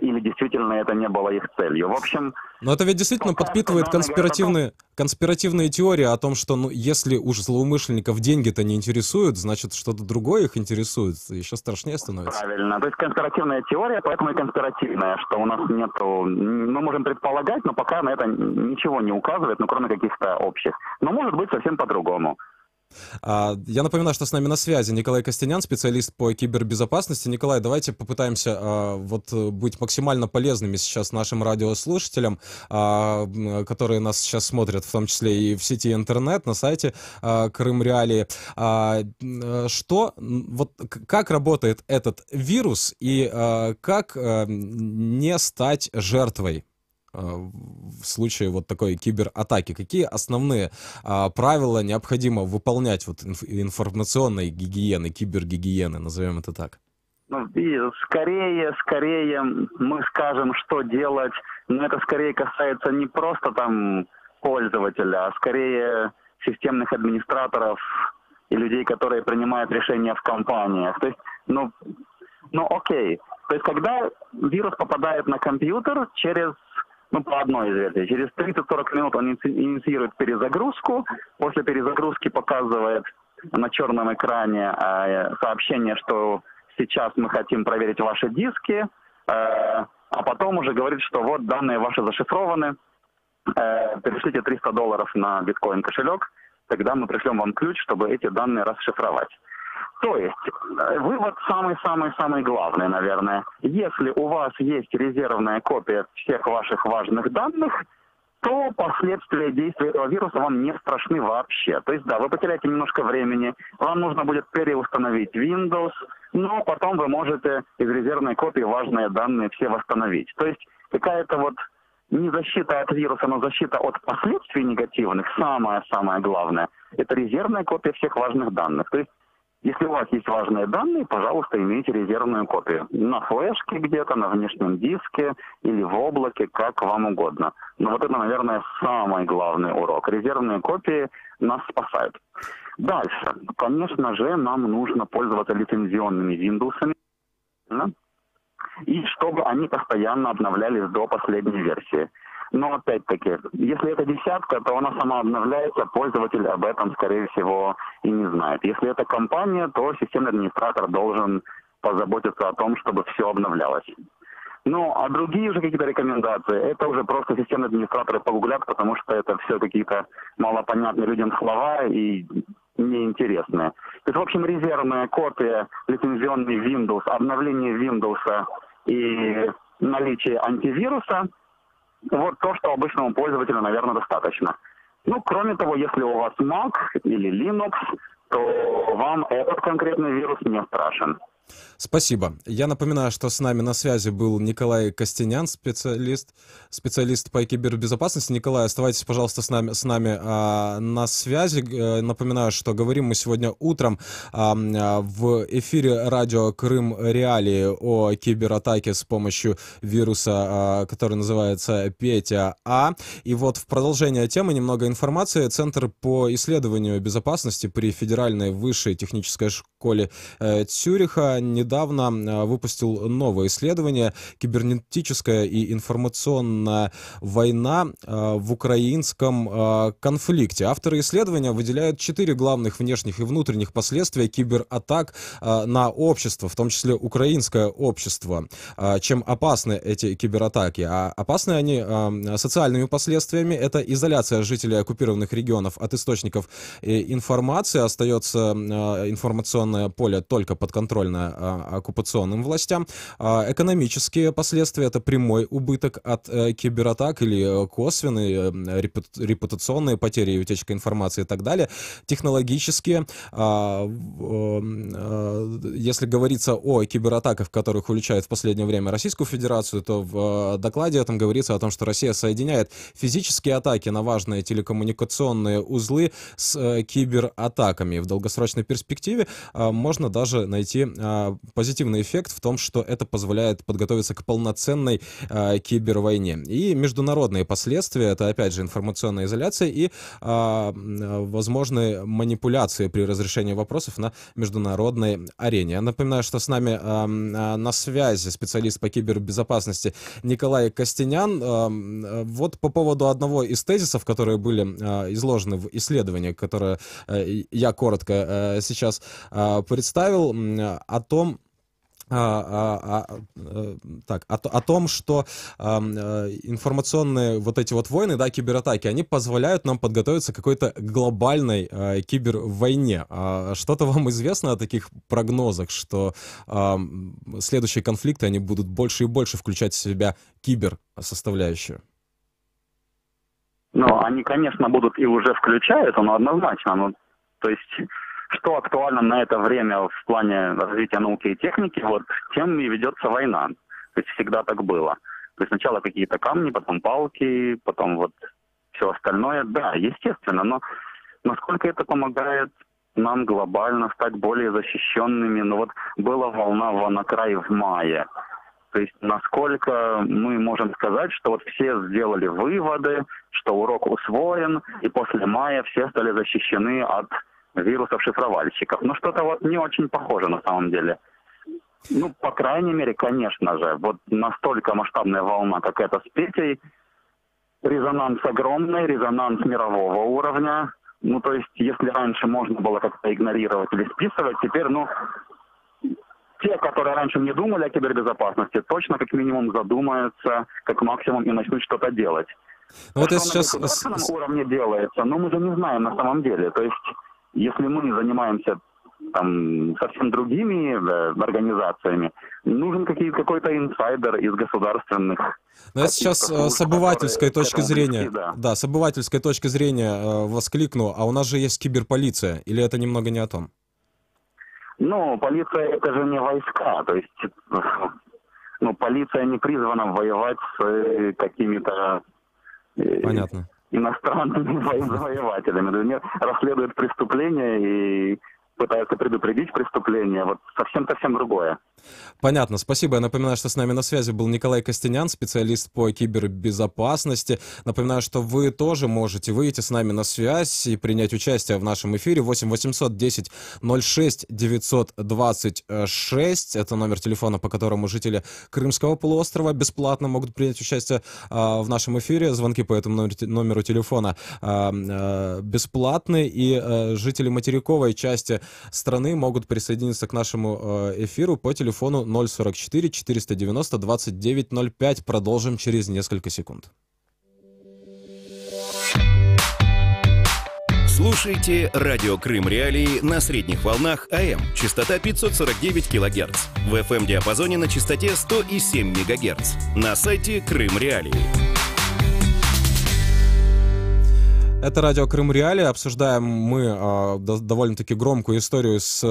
или действительно это не было их целью. В общем... Но это ведь действительно подпитывает конспиративные теории о том, что если уж злоумышленников деньги-то не интересуют, значит что-то другое их интересует, еще страшнее становится. Правильно. То есть конспиративная теория, поэтому и конспиративная, что у нас нету... Мы можем предполагать, но пока на это ничего не указывает, кроме каких-то общих. Но может быть совсем по-другому. Я напоминаю, что с нами на связи Николай Костенян, специалист по кибербезопасности. Николай, давайте попытаемся быть максимально полезными сейчас нашим радиослушателям, которые нас сейчас смотрят, в том числе и в сети интернет, на сайте Крым Реалии. Как работает этот вирус и как не стать жертвой в случае вот такой кибератаки? Какие основные правила необходимо выполнять информационной гигиены, кибергигиены, назовем это так? Скорее мы скажем, что делать, но это скорее касается не просто там пользователя, а скорее системных администраторов и людей, которые принимают решения в компаниях. То есть, окей. То есть, когда вирус попадает на компьютер по одной из версий, через 30-40 минут он инициирует перезагрузку, после перезагрузки показывает на черном экране сообщение, что сейчас мы хотим проверить ваши диски, а потом уже говорит, что вот данные ваши зашифрованы, перешлите $300 на биткоин-кошелек, тогда мы пришлем вам ключ, чтобы эти данные расшифровать. То есть, вывод самый главный, наверное. Если у вас есть резервная копия всех ваших важных данных, то последствия действия этого вируса вам не страшны вообще. То есть, да, вы потеряете немножко времени, вам нужно будет переустановить Windows, но потом вы можете из резервной копии важные данные все восстановить. То есть, какая-то не защита от вируса, но защита от последствий негативных, самое главное, это резервная копия всех важных данных. То есть, если у вас есть важные данные, пожалуйста, имейте резервную копию. На флешке где-то, на внешнем диске или в облаке, как вам угодно. Но вот это, наверное, самый главный урок. Резервные копии нас спасают. Дальше. Конечно же, нам нужно пользоваться лицензионными Windows, и чтобы они постоянно обновлялись до последней версии. Но опять-таки, если это десятка, то она сама обновляется, пользователь об этом, скорее всего, и не знает. Если это компания, то системный администратор должен позаботиться о том, чтобы все обновлялось. А другие же какие-то рекомендации, это уже просто системные администраторы погуглят, потому что это все какие-то малопонятные людям слова и неинтересные. То есть, в общем, резервная копия, лицензионный Windows, обновление Windows и наличие антивируса — вот то, что обычному пользователю, наверное, достаточно. Кроме того, если у вас Mac или Linux, то вам этот конкретный вирус не страшен. Спасибо. Я напоминаю, что с нами на связи был Николай Костенян, специалист по кибербезопасности. Николай, оставайтесь, пожалуйста, с нами на связи. Напоминаю, что говорим мы сегодня утром в эфире радио Крым Реалии о кибератаке с помощью вируса, который называется Петя А. И вот в продолжение темы немного информации. Центр по исследованию безопасности при Федеральной высшей технической школе Цюриха недавно выпустил новое исследование «Кибернетическая и информационная война в украинском конфликте». Авторы исследования выделяют 4 главных внешних и внутренних последствия кибератак на общество, в том числе украинское общество. Чем опасны эти кибератаки? А опасны они социальными последствиями. Это изоляция жителей оккупированных регионов от источников информации. Остается информационное поле только подконтрольное известно оккупационным властям. Экономические последствия — это прямой убыток от кибератак или косвенные репутационные потери и утечка информации и так далее. Технологические, если говорится о кибератаках, в которых уличают в последнее время Российскую Федерацию, то в докладе этом говорится о том, что Россия соединяет физические атаки на важные телекоммуникационные узлы с кибератаками. В долгосрочной перспективе можно даже найти позитивный эффект в том, что это позволяет подготовиться к полноценной кибервойне. И международные последствия — это, опять же, информационная изоляция и возможные манипуляции при разрешении вопросов на международной арене. Я напоминаю, что с нами на связи специалист по кибербезопасности Николай Костенян. Вот по поводу одного из тезисов, которые были изложены в исследовании, которое я коротко сейчас представил, о том, что информационные вот эти вот войны, да, кибератаки, они позволяют нам подготовиться к какой-то глобальной кибервойне. Что-то вам известно о таких прогнозах, что следующие конфликты, они будут больше и больше включать в себя киберсоставляющую? Ну, они, конечно, будут и уже включают, но однозначно. Ну, то есть, что актуально на это время в плане развития науки и техники, вот тем и ведется война. То есть всегда так было. То есть сначала какие-то камни, потом палки, потом вот все остальное. Да, естественно, но насколько это помогает нам глобально стать более защищенными? Ну вот была волна WannaCry в мае. То есть насколько мы можем сказать, что вот все сделали выводы, что урок усвоен, и после мая все стали защищены от вирусов-шифровальщиков. Ну, что-то вот не очень похоже на самом деле. Ну, по крайней мере, конечно же, вот настолько масштабная волна, как эта с Петей, резонанс огромный, резонанс мирового уровня. Ну, то есть, если раньше можно было как-то игнорировать или списывать, теперь, ну, те, которые раньше не думали о кибербезопасности, точно как минимум задумаются, как максимум и начнут что-то делать. Ну, вот что сейчас на государственном уровне делается, но мы же не знаем на самом деле. То есть, если мы занимаемся там совсем другими организациями, нужен какой-то инсайдер из государственных. Но я сейчас с обывательской точки зрения, да, с обывательской точки зрения воскликну, а у нас же есть киберполиция, или это немного не о том? Ну, полиция — это же не войска, то есть, ну, полиция не призвана воевать с какими-то Понятно. Иностранными завоевателями. Расследуют преступления и пытаются предупредить преступления. Вот совсем другое. Понятно, спасибо. Я напоминаю, что с нами на связи был Николай Костенян, специалист по кибербезопасности. Напоминаю, что вы тоже можете выйти с нами на связь и принять участие в нашем эфире. 8 800 10 06 926. Это номер телефона, по которому жители Крымского полуострова бесплатно могут принять участие в нашем эфире. Звонки по этому номеру телефона бесплатные. И жители материковой части страны могут присоединиться к нашему эфиру по телефону 044 490 2905. Продолжим через несколько секунд. Слушайте радио Крым Реалии на средних волнах АМ. Частота 549 кГц. В FM-диапазоне на частоте 100,7 МГц. На сайте Крым Реалии. Это радио Крым Реалии. Обсуждаем мы довольно-таки громкую историю с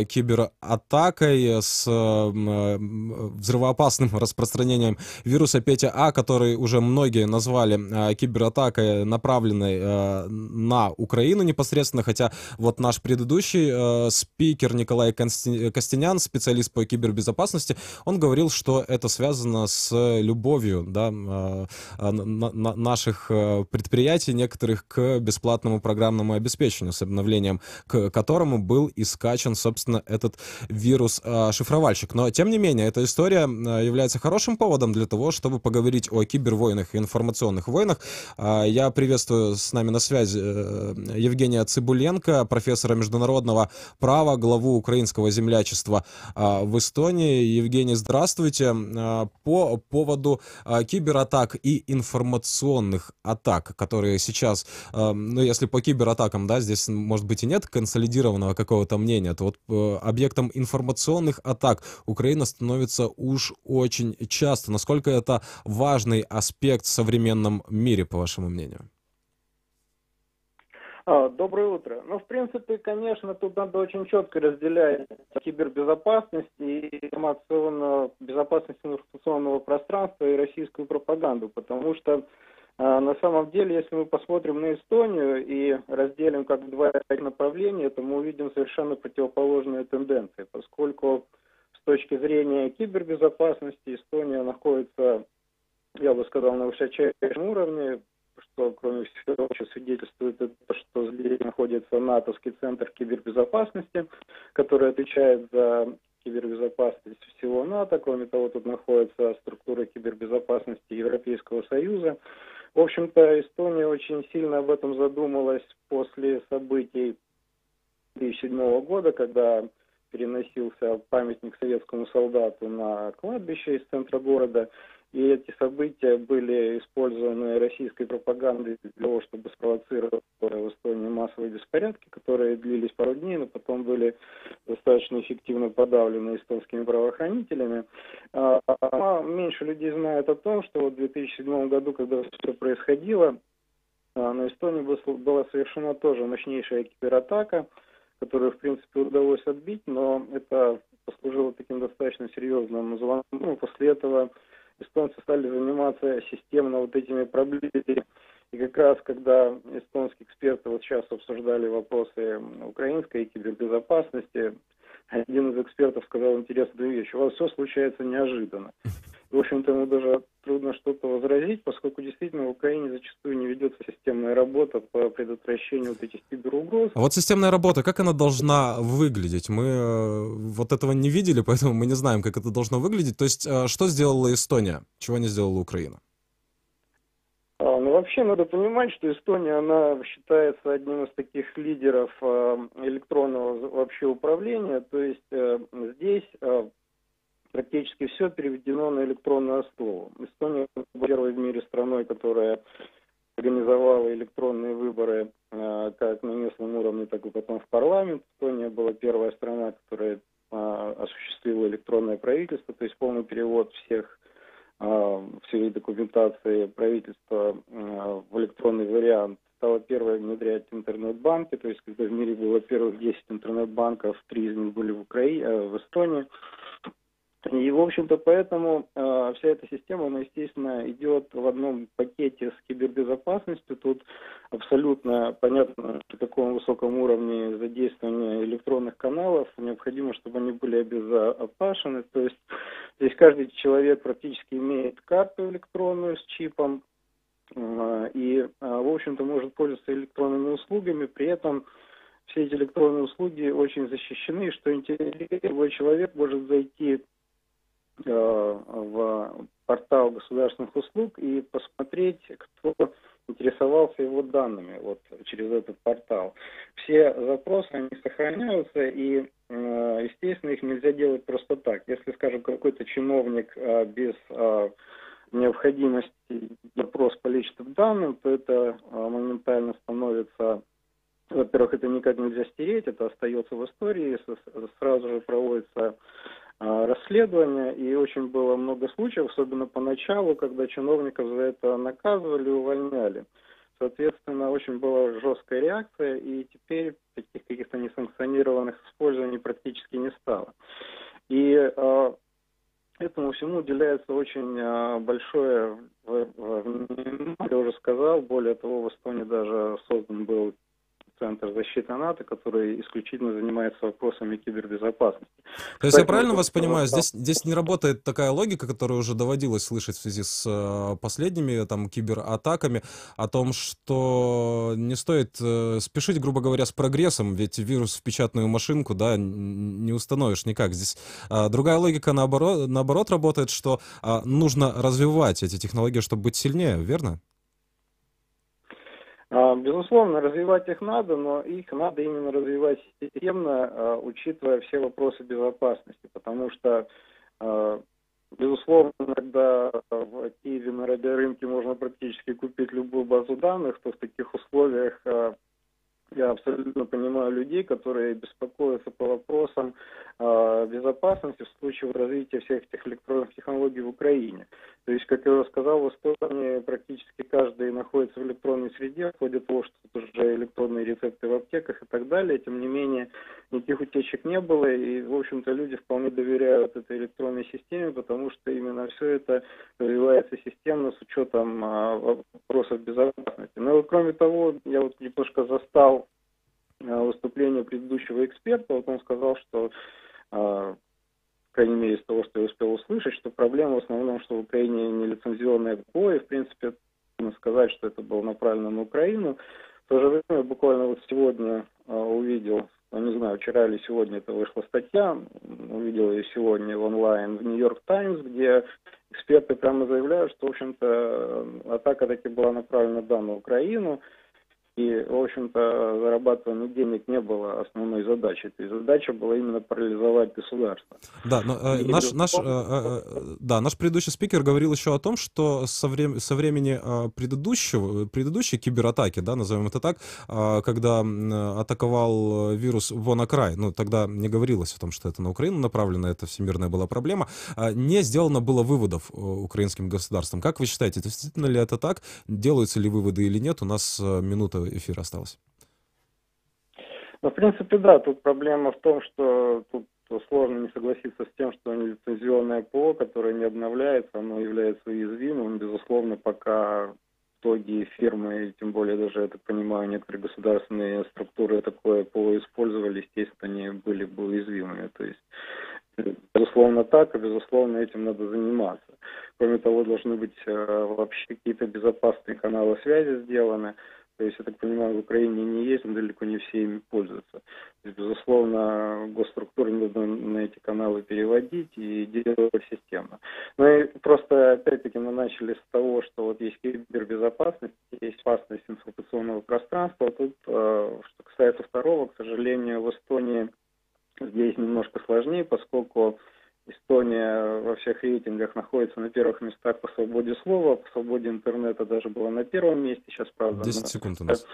кибератакой, с взрывоопасным распространением вируса Петя А, который уже многие назвали кибератакой, направленной на Украину непосредственно, хотя вот наш предыдущий спикер Николай Костенян, специалист по кибербезопасности, он говорил, что это связано с любовью, да, наших предприятий некоторых к бесплатному программному обеспечению, с обновлением к которому был и скачан, собственно, этот вирус-шифровальщик. Но, тем не менее, эта история является хорошим поводом для того, чтобы поговорить о кибервойнах и информационных войнах. Я приветствую с нами на связи Евгения Цыбуленко, профессора международного права, главу украинского землячества в Эстонии. Евгений, здравствуйте. По поводу кибератак и информационных атак, которые сейчас ну, если по кибератакам, да, здесь, может быть, и нет консолидированного какого-то мнения, то вот объектом информационных атак Украина становится уж очень часто. Насколько это важный аспект в современном мире, по вашему мнению? Доброе утро. Ну, в принципе, конечно, тут надо очень четко разделять кибербезопасность и безопасность информационного пространства и российскую пропаганду, потому что на самом деле, если мы посмотрим на Эстонию и разделим как два направления, то мы увидим совершенно противоположные тенденции, поскольку с точки зрения кибербезопасности Эстония находится, я бы сказал, на высочайшем уровне, что, кроме всего, свидетельствует это, что здесь находится НАТОвский центр кибербезопасности, который отвечает за кибербезопасность всего НАТО. Кроме того, тут находится структура кибербезопасности Европейского Союза. В общем-то, Эстония очень сильно об этом задумалась после событий 2007 года, когда переносился памятник советскому солдату на кладбище из центра города. И эти события были использованы российской пропагандой для того, чтобы спровоцировать в Эстонии массовые беспорядки, которые длились пару дней, но потом были достаточно эффективно подавлены эстонскими правоохранителями. Меньше людей знают о том, что вот в 2007 году, когда все происходило, на Эстонии была совершена тоже мощнейшая кибератака, которую, в принципе, удалось отбить, но это послужило таким достаточно серьезным звонком. После этого эстонцы стали заниматься системно вот этими проблемами. И как раз, когда эстонские эксперты вот сейчас обсуждали вопросы украинской кибербезопасности, один из экспертов сказал интересную вещь: у вас все случается неожиданно. В общем-то, ему даже трудно что-то возразить, поскольку действительно в Украине зачастую не ведется системная работа по предотвращению вот этих киберугроз. А вот системная работа, как она должна выглядеть? Мы вот этого не видели, поэтому мы не знаем, как это должно выглядеть. То есть, что сделала Эстония, чего не сделала Украина? Ну, вообще, надо понимать, что Эстония, она считается одним из таких лидеров электронного вообще управления. То есть, здесь практически все переведено на электронную основу. Эстония была первой в мире страной, которая организовала электронные выборы как на местном уровне, так и потом в парламент. Эстония была первая страна, которая осуществила электронное правительство, то есть полный перевод всей документации правительства в электронный вариант. Стала первой внедрять интернет-банки, то есть когда в мире было первых 10 интернет-банков, 3 из них были в Эстонии. И, в общем-то, поэтому вся эта система, она, естественно, идет в одном пакете с кибербезопасностью. Тут абсолютно понятно, на каком высоком уровне задействования электронных каналов необходимо, чтобы они были обезопасены. То есть здесь каждый человек практически имеет карту электронную с чипом и, в общем-то, может пользоваться электронными услугами. При этом все эти электронные услуги очень защищены. Что интересно, любой человек может зайти в портал государственных услуг и посмотреть, кто интересовался его данными вот через этот портал. Все запросы, они сохраняются, и, естественно, их нельзя делать просто так. Если, скажем, какой-то чиновник без необходимости запрос по личным данным, то это моментально становится... Во-первых, это никак нельзя стереть, это остается в истории, сразу же проводится расследование, и очень было много случаев, особенно поначалу, когда чиновников за это наказывали, увольняли. Соответственно, очень была жесткая реакция, и теперь таких каких-то несанкционированных использований практически не стало. И этому всему уделяется очень большое внимание, я уже сказал. Более того, в Эстонии даже создан был Центр защиты НАТО, который исключительно занимается вопросами кибербезопасности. То есть я правильно вас понимаю, здесь не работает такая логика, которую уже доводилось слышать в связи с последними там кибератаками, о том, что не стоит спешить, грубо говоря, с прогрессом, ведь вирус в печатную машинку, да, не установишь никак. Здесь другая логика наоборот работает, что нужно развивать эти технологии, чтобы быть сильнее, верно? Безусловно, развивать их надо, но их надо именно развивать системно, учитывая все вопросы безопасности, потому что безусловно, когда в Киеве на радиорынке можно практически купить любую базу данных, то в таких условиях я абсолютно понимаю людей, которые беспокоятся по вопросам безопасности в случае развития всех этих электронных технологий в Украине. То есть, как я уже сказал, в Эстонии практически каждый находится в электронной среде, входит в то, что тут уже электронные рецепты в аптеках и так далее. Тем не менее, никаких утечек не было, и, в общем-то, люди вполне доверяют этой электронной системе, потому что именно все это развивается системно с учетом вопросов безопасности. Но кроме того, я вот немножко застал выступление предыдущего эксперта. Вот он сказал, что, по крайней мере, из того, что я успел услышать, что проблема в основном, что в Украине нелицензионное ПО, и, в принципе, можно сказать, что это было направлено на Украину. В то же время, буквально вот сегодня увидел, не знаю, вчера или сегодня это вышла статья, увидел ее сегодня в онлайн в Нью-Йорк Таймс, где эксперты прямо заявляют, что, в общем-то, атака таки была направлена на Украину. И, в общем-то, зарабатывание денег не было основной задачей. То есть задача была именно парализовать государство. Да, но наш предыдущий спикер говорил еще о том, что со времени предыдущей кибератаки, да, назовем это так, когда атаковал вирус WannaCry, ну, тогда не говорилось о том, что это на Украину направлено, это всемирная была проблема, не сделано было выводов украинским государством. Как вы считаете, действительно ли это так? Делаются ли выводы или нет? У нас минута эфира осталось. Ну, в принципе, да, тут проблема в том, что тут сложно не согласиться с тем, что нелицензионное ПО, которое не обновляется, оно является уязвимым. Безусловно, пока итоги фирмы, тем более даже, я так понимаю, некоторые государственные структуры такое ПО использовали, естественно, они были бы уязвимыми. То есть, безусловно, так, и, безусловно, этим надо заниматься. Кроме того, должны быть вообще какие-то безопасные каналы связи сделаны. То есть, я так понимаю, в Украине не есть, но далеко не все ими пользуются. То есть, безусловно, госструктуры нужно на эти каналы переводить и делать системно. Ну и просто, опять-таки, мы начали с того, что вот есть кибербезопасность, есть опасность информационного пространства. Тут, что касается второго, к сожалению, в Эстонии здесь немножко сложнее, поскольку Эстония во всех рейтингах находится на первых местах по свободе слова, по свободе интернета даже была на первом месте, сейчас, правда, 10 секунд у нас.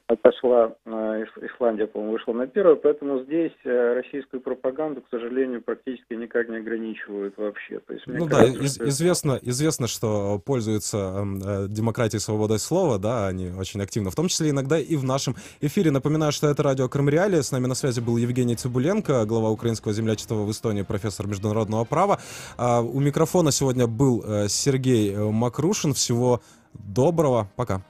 Отошла, Исландия, по-моему, вышла на первое, поэтому здесь российскую пропаганду, к сожалению, практически никак не ограничивают вообще. То есть, ну кажется, да, известно, что пользуются демократией и свободой слова, да, они очень активно, в том числе иногда и в нашем эфире. Напоминаю, что это радио Крым Реалии, с нами на связи был Евгений Цыбуленко, глава Украинского землячества в Эстонии, профессор международного права. У микрофона сегодня был Сергей Макрушин. Всего доброго, пока.